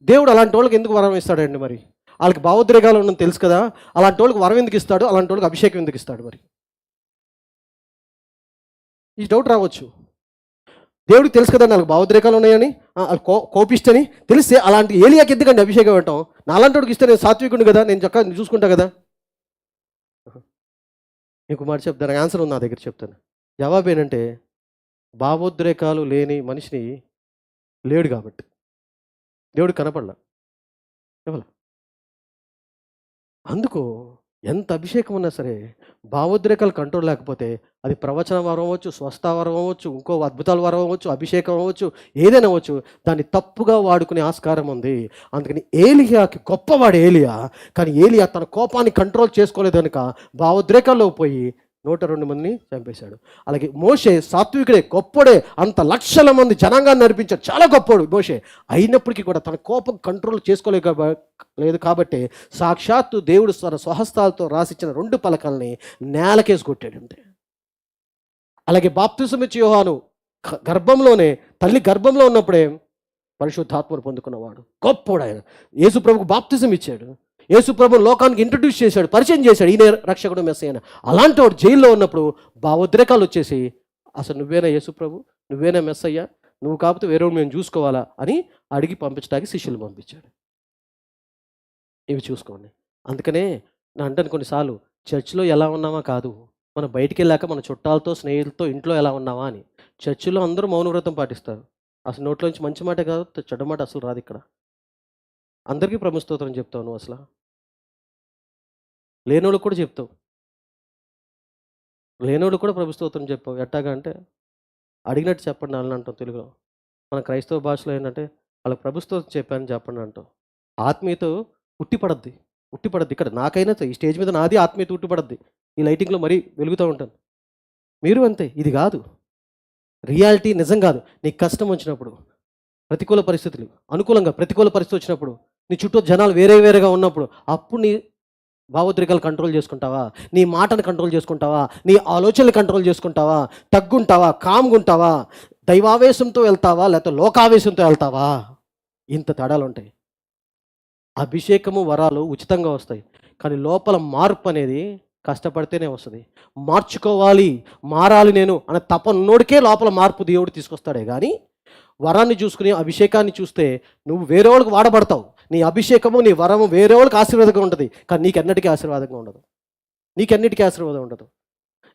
దేవుడు అలాంటి వాళ్ళకి ఎందుకు వరం ఇస్తాడండి? మరి వాళ్ళకి భావోద్రేకాలు ఉన్నది తెలుసు కదా, అలాంటి వాళ్ళకి వరం ఎందుకు ఇస్తాడు, అలాంటి వాళ్ళకి అభిషేకం ఎందుకు ఇస్తాడు? మరి ఈ డౌట్ రావచ్చు. దేవుడికి తెలుసు కదా వాళ్ళకి భావోద్రేకాలు ఉన్నాయని, వాళ్ళు కోపిస్తని తెలిస్తే అలాంటి ఏలియాకి ఎందుకండి అభిషేకం ఇవ్వటం? నా అలాంటి వాడికి ఇస్తే నేను సాత్వికుడు కదా, నేను చక్కగా చూసుకుంటా కదా. మీకు మాట చెప్తాను, ఆన్సర్ ఉంది నా దగ్గర, చెప్తాను. జవాబు ఏంటంటే భావోద్రేకాలు లేని మనిషిని లేడు కాబట్టి. దేవుడు కనపడలా ఇవ్వాల. అందుకు ఎంత అభిషేకం ఉన్నా సరే భావోద్రేకాలు కంట్రోల్ లేకపోతే అది ప్రవచన వరం అవ్వచ్చు, స్వస్థ వరం అవ్వచ్చు, ఇంకో అద్భుతాల వరం అవ్వచ్చు, అభిషేకం అవ్వచ్చు, ఏదైనా అవ్వచ్చు, దాన్ని తప్పుగా వాడుకునే ఆస్కారం ఉంది. అందుకని ఏలియాకి గొప్పవాడు ఏలియా, కానీ ఏలియా తన కోపాన్ని కంట్రోల్ చేసుకోలేదు కనుక భావోద్రేకాల్లో పోయి 102 మందిని చంపేశాడు. అలాగే మోషే సాత్వికుడే, గొప్పడే, అంత లక్షల మంది జనాంగాన్ని నడిపించాడు, చాలా గొప్పడు మోషే. అయినప్పటికీ కూడా తన కోపం కంట్రోల్ చేసుకోలేదు కాబట్టి సాక్షాత్తు దేవుడు తన స్వహస్తాలతో రాసిచ్చిన 2 పలకల్ని నేలకేసి కొట్టాడు అంతే. అలాగే బాప్తిసం ఇచ్చే యోహాను గర్భంలోనే, తల్లి గర్భంలో ఉన్నప్పుడే పరిశుద్ధాత్మను పొందుకున్నవాడు, గొప్పవాడు ఆయన. యేసు ప్రభుకు బాప్తిసం ఇచ్చాడు, యేసు ప్రభువు లోకానికి ఇంట్రడ్యూస్ చేశాడు, పరిచయం చేశాడు, ఈయన రక్షకుడు మెస్సయ్య. అలాంటి వాడు జైల్లో ఉన్నప్పుడు భావోద్రేకాలు వచ్చేసి అసలు నువ్వేనా యేసు ప్రభు, నువ్వేనా మెస్సయ్య, నువ్వు కాకపోతే వేరే మేము చూసుకోవాలా అని అడిగి పంపించడానికి శిష్యులు పంపించాడు. ఇవి చూసుకోండి. అందుకనే నేను అంటాను కొన్నిసార్లు చర్చిలో ఎలా ఉన్నామా కాదు, మనం బయటికి వెళ్ళాక మన చుట్టాలతో స్నేహితులతో ఇంట్లో ఎలా ఉన్నావా అని. చర్చిలో అందరూ మౌనవ్రతం పాటిస్తారు. అసలు నోట్లోంచి మంచి మాట కాదు, చెడ్డ మాట అసలు రాదు ఇక్కడ. అందరికీ ప్రభు స్తోత్రం చెప్తావు నువ్వు, అసలు లేనోళ్ళకి కూడా చెప్తావు, లేనోళ్ళు కూడా ప్రభు స్తోత్రం చెప్పావు. ఎట్టాగా అంటే అడిగినట్టు చెప్పండి వాళ్ళని అంటాం తెలుగులో. మన క్రైస్తవ భాషలో ఏంటంటే వాళ్ళకి ప్రభు స్తోత్రం చెప్పాను చెప్పండి అంటాం. ఆత్మీయత ఉట్టిపడద్ది, ఉట్టిపడద్ది. ఇక్కడ నాకైనా ఈ స్టేజ్ మీద నాది ఆత్మీయత ఉట్టిపడద్ది. ఈ లైటింగ్లో మరీ వెలుగుతూ ఉంటాను. మీరు అంతే. ఇది కాదు రియాలిటీ, నిజం కాదు. నీకు కష్టం వచ్చినప్పుడు, ప్రతికూల పరిస్థితులు అనుకూలంగా ప్రతికూల పరిస్థితి వచ్చినప్పుడు, నీ చుట్టూ జనాలు వేరే వేరేగా ఉన్నప్పుడు, అప్పుడు నీ భావోద్రేకాలు కంట్రోల్ చేసుకుంటావా, నీ మాటను కంట్రోల్ చేసుకుంటావా, నీ ఆలోచనలు కంట్రోల్ చేసుకుంటావా, తగ్గుంటావా, కామ్గా ఉంటావా, దైవావేశంతో వెళ్తావా లేకపోతే లోకావేశంతో వెళ్తావా? ఇంత తేడాలు ఉంటాయి. అభిషేకము వరాలు ఉచితంగా వస్తాయి, కానీ లోపల మార్పు అనేది కష్టపడితేనే వస్తుంది. మార్చుకోవాలి, మారాలి నేను అనే తపన్నోడికే లోపల మార్పు దేవుడు తీసుకొస్తాడే కానీ వరాన్ని చూసుకుని అభిషేకాన్ని చూస్తే నువ్వు వేరే వాళ్ళకి వాడబడతావు. నీ అభిషేకము నీ వరము వేరే వాళ్ళకి ఆశీర్వాదంగా ఉంటుంది, కానీ నీకెన్నటికీ ఆశీర్వాదంగా ఉండదు, నీకెన్నిటికీ ఆశీర్వాదం ఉండదు.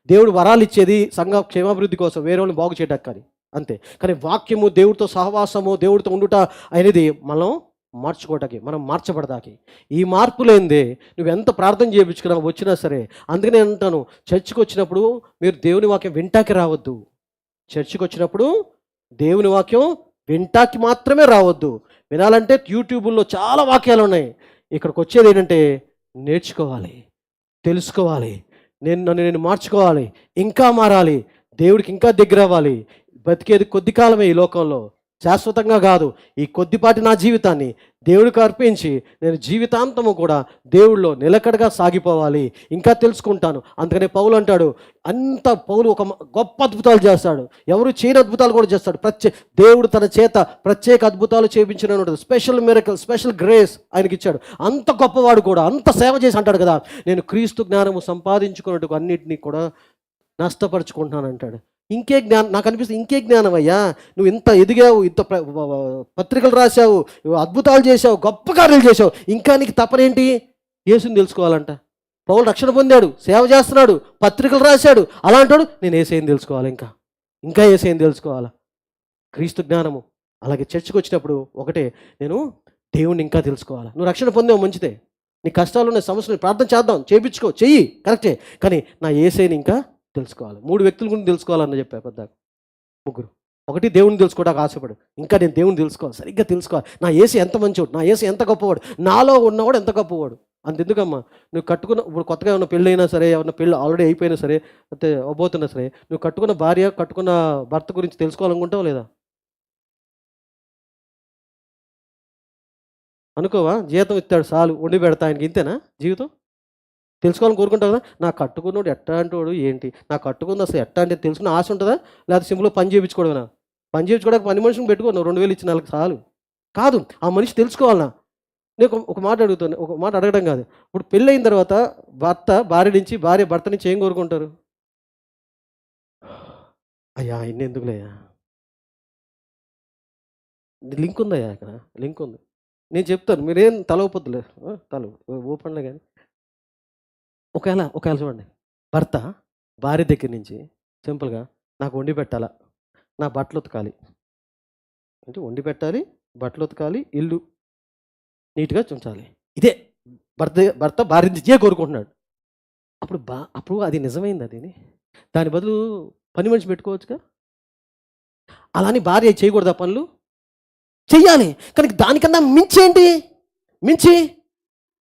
దేవుడు వరాలు ఇచ్చేది సంఘ క్షేమాభివృద్ధి కోసం, వేరే వాళ్ళని బాగు చేయడానికి కానీ అంతే. కానీ వాక్యము, దేవుడితో సహవాసము, దేవుడితో ఉండుట అనేది మనం మార్చుకోవటానికి, మనం మార్చబడదాకి. ఈ మార్పు లేనిదే నువ్వు ఎంత ప్రార్థన చేయించుకున్నా వచ్చినా సరే. అందుకనే అంటాను, చర్చికి వచ్చినప్పుడు మీరు దేవుని వాక్యం వింటాకి రావద్దు. చర్చికి వచ్చినప్పుడు దేవుని వాక్యం వింటాకి మాత్రమే రావద్దు. వినాలంటే యూట్యూబ్లో చాలా వాక్యాలు ఉన్నాయి. ఇక్కడికి వచ్చేది ఏంటంటే నేర్చుకోవాలి, తెలుసుకోవాలి, నన్ను మార్చుకోవాలి, ఇంకా మారాలి, దేవుడికి ఇంకా దగ్గర అవ్వాలి. బతికేది కొద్ది కాలమే ఈ లోకంలో, శాశ్వతంగా కాదు. ఈ కొద్దిపాటి నా జీవితాన్ని దేవుడికి అర్పించి నేను జీవితాంతము కూడా దేవుళ్ళో నిలకడగా సాగిపోవాలి, ఇంకా తెలుసుకుంటాను. అందుకనే పౌలు అంటాడు, పౌలు ఒక గొప్ప అద్భుతాలు చేస్తాడు, ఎవరు చేయని అద్భుతాలు కూడా చేస్తాడు. దేవుడు తన చేత ప్రత్యేక అద్భుతాలు చేయించిన ఉంటుంది. స్పెషల్ మిరకల్, స్పెషల్ గ్రేస్ ఆయనకి ఇచ్చాడు. అంత గొప్పవాడు కూడా అంత సేవ చేసి అంటాడు కదా, నేను క్రీస్తు జ్ఞానము సంపాదించుకున్నట్టు అన్నిటినీ కూడా నష్టపరుచుకుంటున్నాను అంటాడు. ఇంకే జ్ఞానం నాకు అనిపిస్తుంది, ఇంకే జ్ఞానం అయ్యా, నువ్వు ఇంత ఎదిగావు, ఇంత పత్రికలు రాశావు, అద్భుతాలు చేశావు, గొప్ప కార్యాలు చేశావు, ఇంకా నీకు తప్పనేంటి? యేసుని తెలుసుకోవాలంట. పౌలు రక్షణ పొందాడు, సేవ చేస్తున్నాడు, పత్రికలు రాశాడు, అలాంటాడు నేను యేసయ్యని తెలుసుకోవాలి, ఇంకా యేసయ్యని తెలుసుకోవాలా. క్రీస్తు జ్ఞానము. అలాగే చర్చికి వచ్చినప్పుడు ఒకటే, నేను దేవుణ్ణి ఇంకా తెలుసుకోవాలా. నువ్వు రక్షణ పొందావు మంచిదే, నీ కష్టాలు ఉన్న సమస్యలు ప్రార్థన చేద్దాం, చేయించుకో, చెయ్యి, కరెక్టే. కానీ నా యేసయ్యని ఇంకా తెలుసుకోవాలి. 3 వ్యక్తుల గురించి తెలుసుకోవాలని చెప్పా పెద్ద 3. ఒకటి దేవుని తెలుసుకోవడానికి ఆశపడు, ఇంకా నేను దేవుని తెలుసుకోవాలి, సరిగ్గా తెలుసుకోవాలి. నా యేసు ఎంత మంచివాడు, నా యేసు ఎంత గొప్పవాడు, నాలో ఉన్నవాడు ఎంత గొప్పవాడు. అంతెందుకమ్మా, నువ్వు కట్టుకున్న ఇప్పుడు కొత్తగా ఏమన్నా పెళ్ళి అయినా సరే, ఏమన్నా పెళ్ళి ఆల్రెడీ అయిపోయినా సరే, అయితే అవ్వబోతున్నా సరే, నువ్వు కట్టుకున్న భార్య, కట్టుకున్న భర్త గురించి తెలుసుకోవాలనుకుంటావు లేదా? అనుకోవా? జీతం ఇస్తాడు చాలు, వండి పెడతా ఆయనకి, ఇంతేనా జీవితం? తెలుసుకోవాలని కోరుకుంటావు కదా. నా కట్టుకున్నోడు ఎట్టాంటోడు ఏంటి, నా కట్టుకుంది అసలు ఎట్టా అంటే తెలుసుకున్న ఆశ ఉంటుందా? లేకపోతే సింపుల్గా పని చేయించుకోవడమేనా? పని చేయించుకోవడానికి పని మనిషిని పెట్టుకోను, 2000 ఇచ్చిన నెలకు చాలు కాదు. ఆ మనిషి తెలుసుకోవాలన్నా. నేను ఒక మాట అడుగుతాను, ఒక మాట అడగడం కాదు. ఇప్పుడు పెళ్ళి అయిన తర్వాత భార్య నుంచి, భార్య భర్త నుంచి ఏం కోరుకుంటారు? అయ్యా ఇన్ని ఎందుకులేయా, లింక్ ఉందయ్యా, ఇక్కడ లింక్ ఉంది, నేను చెప్తాను, మీరేం తల ఊపొద్దులే, తల ఊపండి. కానీ ఒకవేళ చూడండి, భర్త భార్య దగ్గర నుంచి సింపుల్గా నాకు వండి పెట్టాలా, నా బట్టలు ఉతకాలి అంటే వండి పెట్టాలి, బట్టలు ఉతకాలి, ఇల్లు నీట్గా ఉంచాలి, ఇదే భర్త భార్య నుంచే కోరుకుంటున్నాడు. అప్పుడు అది నిజమైంది. అది దాని బదులు పని మనిషి పెట్టుకోవచ్చుగా. అలాని భార్య చేయకూడదా పనులు? చెయ్యాలి. కానీ దానికన్నా మించి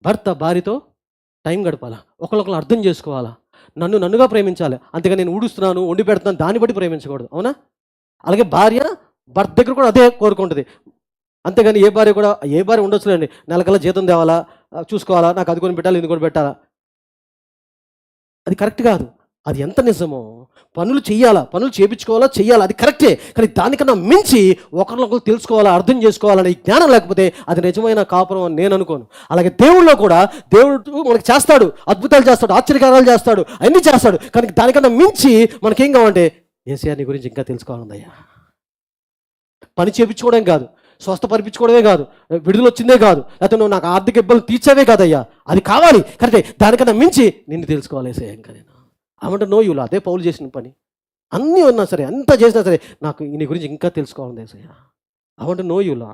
భర్త భార్యతో టైం గడపాలా, ఒకళ్ళొకళ్ళు అర్థం చేసుకోవాలా, నన్నుగా ప్రేమించాలి. అంతేగా నేను ఊడుస్తున్నాను, వండి పెడుతున్నాను దాన్ని బట్టి ప్రేమించకూడదు, అవునా? అలాగే భార్య భర్త దగ్గర కూడా అదే కోరుకుంటుంది. అంతేగాని ఏ భార్య ఉండొచ్చులేండి, నెలకల్లా జీతం తేవాలా, చూసుకోవాలా, నాకు అది కొని పెట్టాలి, ఇది కొని పెట్టాలా, అది కరెక్ట్ కాదు. అది ఎంత నిజమో, పనులు చేయించుకోవాలా, అది కరెక్టే. కానీ దానికన్నా మించి ఒకరినొకరు తెలుసుకోవాలా, అర్థం చేసుకోవాలనే జ్ఞానం లేకపోతే అది నిజమైన కాపురం అని నేను అనుకోను. అలాగే దేవుళ్ళో కూడా దేవుడు మనకి చేస్తాడు, అద్భుతాలు చేస్తాడు, ఆశ్చర్యకార్యాలు చేస్తాడు, అన్నీ చేస్తాడు. కానీ దానికన్నా మించి మనకేం కావాలంటే యేసయ్య నీ గురించి ఇంకా తెలుసుకోవాలన్నయ్యా. పని చేయించుకోవడం కాదు, స్వస్థపరిపించుకోవడమే కాదు, విడుదల వచ్చిందే కాదు, లేకపోతే నువ్వు నాకు ఆర్థిక ఇబ్బందులు తీర్చావే కాదయ్యా, అది కావాలి కరెక్టే, దానికన్నా మించి నిన్ను తెలుసుకోవాలి ఏసయ్యా. ఇంకా నేను అవంటే నో యూలో అదే పౌలు చేసిన పని. అన్నీ ఉన్నా సరే, అంతా చేసినా సరే నాకు నీ గురించి ఇంకా తెలుసుకోవాలి ఏసయ్యా. అవంటే నో యూలో.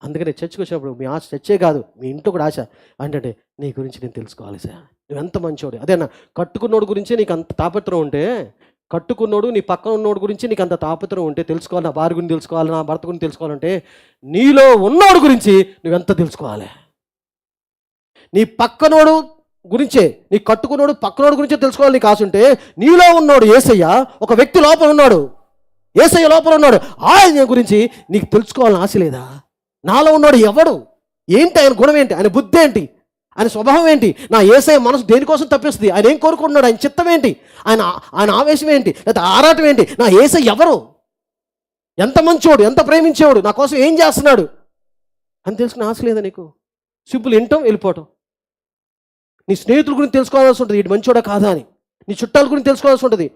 అందుకనే చర్చకు వచ్చినప్పుడు మీ ఆశ చర్చే కాదు, మీ ఇంట్లో కూడా ఆశ అంటే నీ గురించి నేను తెలుసుకోవాలి సార్, నువ్వు ఎంత మంచోడు. అదేనా కట్టుకున్నోడు గురించి నీకు అంత తాపత్రం ఉంటే, కట్టుకున్నోడు నీ పక్కన ఉన్నోడు గురించి నీకు అంత తాపత్రం ఉంటే, తెలుసుకోవాలి, నా భార్య గురించి తెలుసుకోవాలి, నా భర్త గురించి తెలుసుకోవాలంటే నీలో ఉన్నోడు గురించి నువ్వెంత తెలుసుకోవాలి. నీ పక్కనోడు గురించే, నీ కట్టుకున్నోడు పక్కనోడు గురించే తెలుసుకోవాలి నీకు ఆశ ఉంటే, నీలో ఉన్నోడు యేసయ్య ఒక వ్యక్తి లోపల ఉన్నాడు, యేసయ్య లోపల ఉన్నాడు, ఆయన గురించి నీకు తెలుసుకోవాలని ఆశ లేదా? నాలో ఉన్నాడు ఎవడు, ఏంటి ఆయన గుణం ఏంటి, ఆయన బుద్ధి ఏంటి, ఆయన స్వభావం ఏంటి, నా యేసయ్య మనసు దేనికోసం తప్పిస్తుంది, ఆయన ఏం కోరుకుంటున్నాడు, ఆయన చిత్తం ఏంటి, ఆయన ఆవేశం ఏంటి, లేదా ఆరాటం ఏంటి, నా యేసయ్య ఎవరు, ఎంత మంచోడు, ఎంత ప్రేమించేవాడు, నా కోసం ఏం చేస్తున్నాడు అని తెలుసుకునే ఆశ లేదా నీకు? సింపుల్ వింటాం, వెళ్ళిపోవటం. నీ స్నేహితుల గురించి తెలుసుకోవాల్సి ఉంటుంది, ఇటు మంచోడా కాదా అని. నీ చుట్టాల గురించి తెలుసుకోవాల్సి ఉంటుంది,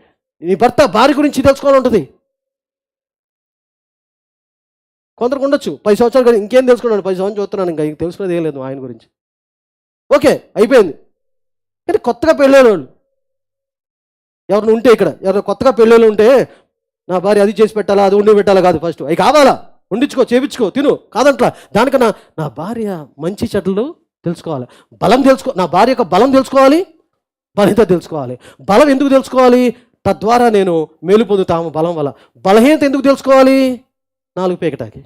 నీ భర్త భార్య గురించి తెలుసుకోవాలని ఉంటుంది. కొందరికి ఉండొచ్చు 10 సంవత్సరాలు కానీ ఇంకేం తెలుసుకున్నాను, 10 సంవత్సరాలు చూస్తున్నాను, ఇంకా తెలుసుకునేది ఏం లేదు ఆయన గురించి, ఓకే అయిపోయింది. కానీ కొత్తగా పెళ్ళైన వాళ్ళు ఎవరిని ఉంటే, ఇక్కడ ఎవరైనా కొత్తగా పెళ్ళైన ఉంటే నా భార్య అది చేసి పెట్టాలా, అది ఉండి పెట్టాలా కాదు, ఫస్ట్ అవి కావాలా, వండించుకో, చేపించుకో, తిను కాదంట్లా. దానికన్నా నా భార్య మంచి చెడ్డలు తెలుసుకోవాలి, బలం తెలుసుకో, నా భార్య యొక్క బలం తెలుసుకోవాలి, బలహీనత తెలుసుకోవాలి. బలం ఎందుకు తెలుసుకోవాలి? తద్వారా నేను మేలు పొందుతాము బలం వల్ల. బలహీనత ఎందుకు తెలుసుకోవాలి? 4 పేకటాకి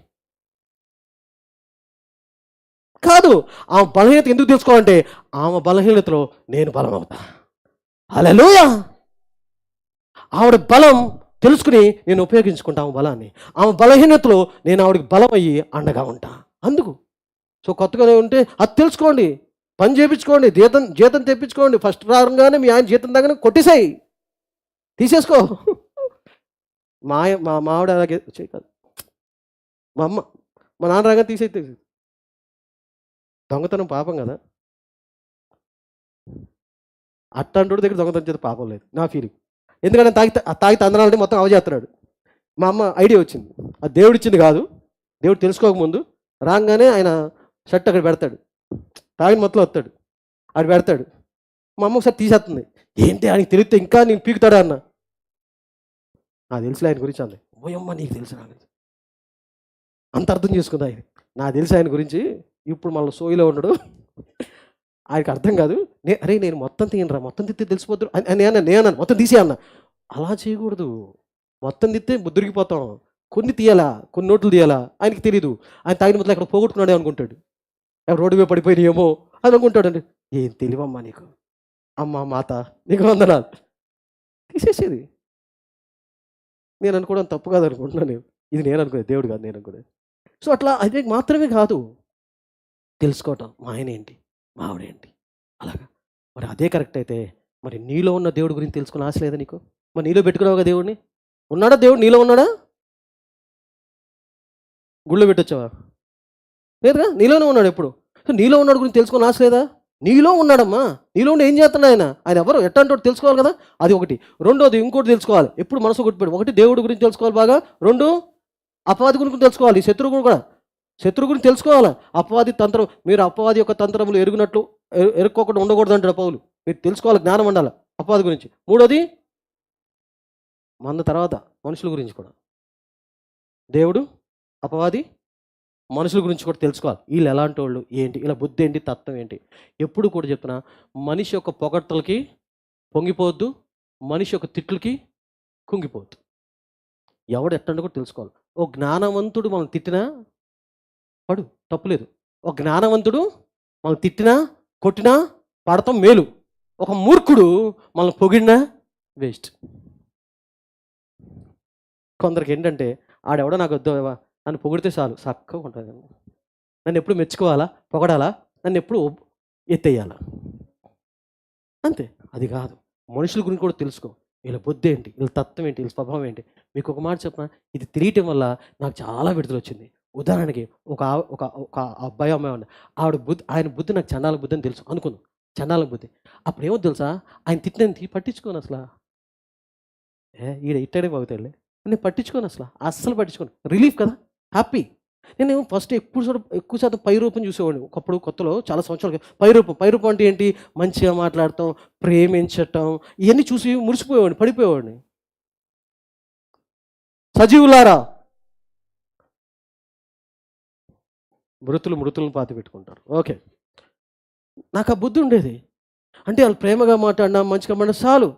కాదు. ఆమె బలహీనత ఎందుకు తెలుసుకోవాలంటే ఆమె బలహీనతలో నేను బలం అవుతా. హల్లెలూయా. ఆవిడ బలం తెలుసుకుని నేను ఉపయోగించుకుంటాము బలాన్ని. ఆమె బలహీనతలో నేను ఆవిడకి బలం అయ్యి అండగా ఉంటా. అందుకు సో కొత్తగానే ఉంటే అది తెలుసుకోండి, పని చేయించుకోండి, జీతం తెప్పించుకోండి. ఫస్ట్ రాగానే మీ ఆయన జీతం దగ్గర కొట్టేసాయి, తీసేసుకో. మా ఆవిడ అలాగే చేయకాదు, మా అమ్మ మా నాన్న రాగానే తీసేది. దొంగతనం పాపం కదా, అట్టంటోడి దగ్గర దొంగతనం చేస్తే పాపం లేదు నా ఫీలింగ్. ఎందుకంటే తాగి తందనాలంటే మొత్తం అవజేస్తున్నాడు. మా అమ్మ ఐడియా వచ్చింది, అది దేవుడు ఇచ్చింది కాదు, దేవుడు తెలుసుకోకముందు రాగానే ఆయన షర్ట్ అక్కడ పెడతాడు, తాగిన మొత్తం వస్తాడు, ఆడు పెడతాడు. మా అమ్మ ఒకసారి తీసేస్తుంది, ఏంటి ఆయనకి తెలిస్తే ఇంకా నేను పీకుతాడా అన్న. నాకు తెలుసు ఆయన గురించి అంది. ఓయమ్మ నీకు తెలుసు నా గురించి, అంత అర్థం చేసుకుంది ఆయన. నాకు తెలుసు ఆయన గురించి, ఇప్పుడు మళ్ళీ సోయిలో ఉండడు, ఆయనకు అర్థం కాదు. అరే నేను మొత్తం తీయనరా, మొత్తం తిత్తే తెలిసిపోద్దు అని నేను మొత్తం తీసే అన్న. అలా చేయకూడదు, మొత్తం తిత్తే దొరికిపోతాం. కొన్ని తీయాలా, కొన్ని నోట్లు తీయాలా, ఆయనకి తెలీదు. ఆయన తాగిన మొత్తం ఎక్కడ పోగొట్టుకున్నాడే అనుకుంటాడు, ఎక్కడ రోడ్డు మీద పడిపోయినాయేమో అని అనుకుంటాడండి. ఏం తెలివమ్మా నీకు, అమ్మ మాత నీకు వందనాలు, తీసేసేది. నేను అనుకోవడం తప్పు కాదు అనుకుంటున్నాను, ఇది నేను అనుకునేది, దేవుడు కాదు నేను అనుకునేది. సో అట్లా అది మాత్రమే కాదు తెలుసుకోవటం, మా ఆయన ఏంటి, మా ఆవిడ ఏంటి, అలాగా. మరి అదే కరెక్ట్ అయితే మరి నీలో ఉన్న దేవుడి గురించి తెలుసుకుని ఆశ లేదా నీకు? మరి నీలో పెట్టుకున్నావుగా దేవుడిని, ఉన్నాడా దేవుడు నీలో ఉన్నాడా? గుళ్ళో పెట్టొచ్చావా? లేదుగా, నీలోనే ఉన్నాడు ఎప్పుడు. సో నీలో ఉన్నాడు గురించి తెలుసుకుని ఆశ లేదా? నీలో ఉన్నాడమ్మా, నీలో ఉండి ఏం చేస్తున్నాడు ఆయన, ఆయన ఎవరు ఎట్టంటోడు తెలుసుకోవాలి కదా, అది ఒకటి. రెండోది ఇంకోటి తెలుసుకోవాలి, ఎప్పుడు మనసు గుర్తుపెట్టు. ఒకటి దేవుడి గురించి తెలుసుకోవాలి బాగా, 2 అపవాది గురించి తెలుసుకోవాలి, శత్రువు కూడా, శత్రువు గురించి తెలుసుకోవాలి. అపవాది తంత్రం, మీరు అపవాది యొక్క తంత్రములు ఎరుగునట్లు ఎరుక్కోకుండా ఉండకూడదు అంటాడు పౌలు. మీరు తెలుసుకోవాలి, జ్ఞానం ఉండాలి అపవాది గురించి. మూడోది మన తర్వాత మనుషుల గురించి కూడా, దేవుడు, అపవాది, మనుషుల గురించి కూడా తెలుసుకోవాలి. వీళ్ళు ఎలాంటి వాళ్ళు ఏంటి, ఇలా బుద్ధి ఏంటి, తత్వం ఏంటి. ఎప్పుడు కూడా చెప్తున్నా, మనిషి యొక్క పొగడ్తలకి పొంగిపోవద్దు, మనిషి యొక్క తిట్లకి కుంగిపోవద్దు. ఎవడు ఎట్టండి కూడా తెలుసుకోవాలి. ఓ జ్ఞానవంతుడు మనం తిట్టినా పడు, తప్పులేదు. ఒక జ్ఞానవంతుడు మనం తిట్టినా కొట్టినా పడతాం, మేలు. ఒక మూర్ఖుడు మనం పొగిడినా వేస్ట్. కొందరికి ఏంటంటే ఆడెవడో నాకు వద్దు, నన్ను పొగిడితే చాలు చక్కగా ఉంటుంది, నన్ను ఎప్పుడు మెచ్చుకోవాలా, పొగడాలా, నన్ను ఎప్పుడు ఎత్తేయాలా, అంతే. అది కాదు, మనుషుల గురించి కూడా తెలుసుకో. వీళ్ళ బుద్ధి ఏంటి, వీళ్ళ తత్వం ఏంటి, వీళ్ళ స్వభావం ఏంటి. మీకు ఒక మాట చెప్పిన, ఇది తెలియటం వల్ల నాకు చాలా విడుదల వచ్చింది. ఉదాహరణకి ఒక అబ్బాయి అమ్మాయి ఉన్న ఆవిడ బుద్ధి, ఆయన బుద్ధి నాకు చండాల బుద్ధి అని తెలుసు అనుకుందాం, చండాల బుద్ధి. అప్పుడు ఏమో తెలుసా, ఆయన తిట్టినంత పట్టించుకోను అసలు, ఈడ ఇట్టడే బాగుతాడులే, నేను పట్టించుకోను అసలు, అస్సలు పట్టించుకోను. రిలీఫ్ కదా, హ్యాపీ. నేను ఫస్ట్ ఎక్కువ శాతం పై రూపం చూసేవాడిని. ఒకప్పుడు కొత్తలో చాలా సంవత్సరాలు పై రూపం అంటే ఏంటి? మంచిగా మాట్లాడటం, ప్రేమించటం, ఇవన్నీ చూసి మురిసిపోయేవాడిని, పడిపోయేవాడిని. సజీవులారా, మృతులను పాతిపెట్టుకుంటారు. ఓకే. నాకు ఆ బుద్ధి ఉండేది. అంటే వాళ్ళు ప్రేమగా మాట్లాడినా, మంచిగా మాట్లాడినా చాలు.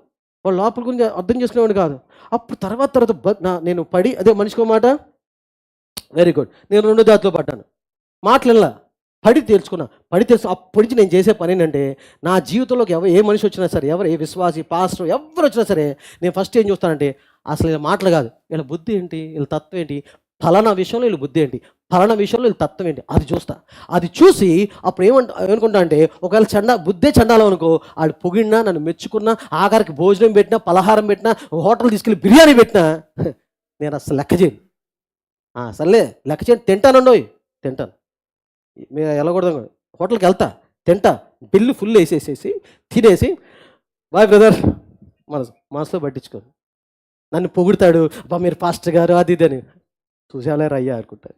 వాళ్ళ లోపల గురించి అర్థం చేసుకునేవాడిని కాదు. అప్పుడు తర్వాత నేను పడి, అదే మనిషికో మాట, వెరీ గుడ్. నేను 2 జాతిలో పడ్డాను. మాటలల్లా పడి తెలుసు అప్పటి నుంచి నేను చేసే పని ఏంటంటే, నా జీవితంలోకి ఏ మనిషి వచ్చినా సరే, ఏ విశ్వాసి, పాస్టర్ ఎవరు వచ్చినా సరే, నేను ఫస్ట్ ఏం చూస్తానంటే, అసలు వీళ్ళ మాటలు కాదు, వీళ్ళ బుద్ధి ఏంటి, వీళ్ళ తత్వం ఏంటి, ఫలానా విషయంలో వీళ్ళ బుద్ధి ఏంటి, ఫలానా విషయంలో వీళ్ళ తత్వం ఏంటి, అది చూస్తా. అది చూసి అప్పుడు ఏమనుకుంటా అంటే, ఒకవేళ బుద్ధే చండాలం అనుకో, ఆడు పొగిడినా, నన్ను మెచ్చుకున్నా, ఆఖరికి భోజనం పెట్టినా, పలహారం పెట్టినా, హోటల్ తీసుకెళ్ళి బిర్యానీ పెట్టినా, నేను అసలు లెక్క చేయను. సర్లే లెక్క చేయను, తింటాను. మీరు వెళ్ళకూడదు, హోటల్కి వెళ్తా, తింటా, బిల్లు ఫుల్ వేసేసేసి తినేసి, బాయ్ బ్రదర్ మనసులో పట్టించుకోను. నన్ను పొగుడతాడు, మీరు పాస్టర్ గారు అది ఇది అని. చూసేవాళ్ళే రయ్యా అనుకుంటాను.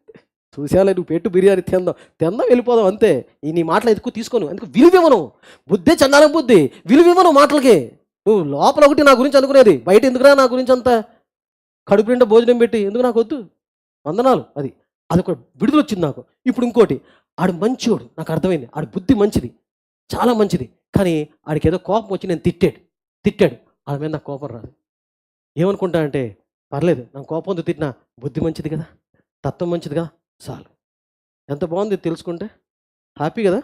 చూసేవాళ్ళే, నువ్వు పెట్టు బిర్యానీ తిందాం వెళ్ళిపోదాం అంతే. నీ మాటలు ఎందుకు తీసుకోను, ఎందుకు విలువివ్వను. బుద్ధే చండాలం బుద్ధి, విలువివ్వను మాటలకి. నువ్వు లోపల ఒకటి నా గురించి అనుకునేది, బయట ఎందుకురా నా గురించి అంతా కడుపు నిండా భోజనం పెట్టి ఎందుకు, నాకు వద్దు, వందనాలు. అదొక విడుదల వచ్చింది నాకు. ఇప్పుడు ఇంకోటి, ఆడు మంచోడు, నాకు అర్థమైంది, ఆడు బుద్ధి మంచిది, చాలా మంచిది. కానీ ఆడికి ఏదో కోపం వచ్చి నేను తిట్టాడు, ఆడి మీద నాకు కోపం రాదు. ఏమనుకుంటా అంటే, పర్లేదు, నాకు కోపంతో తిట్టినా బుద్ధి మంచిది కదా, తత్వం మంచిది కదా, చాలు. ఎంత బాగుంది తెలుసుకుంటే, హ్యాపీ కదా.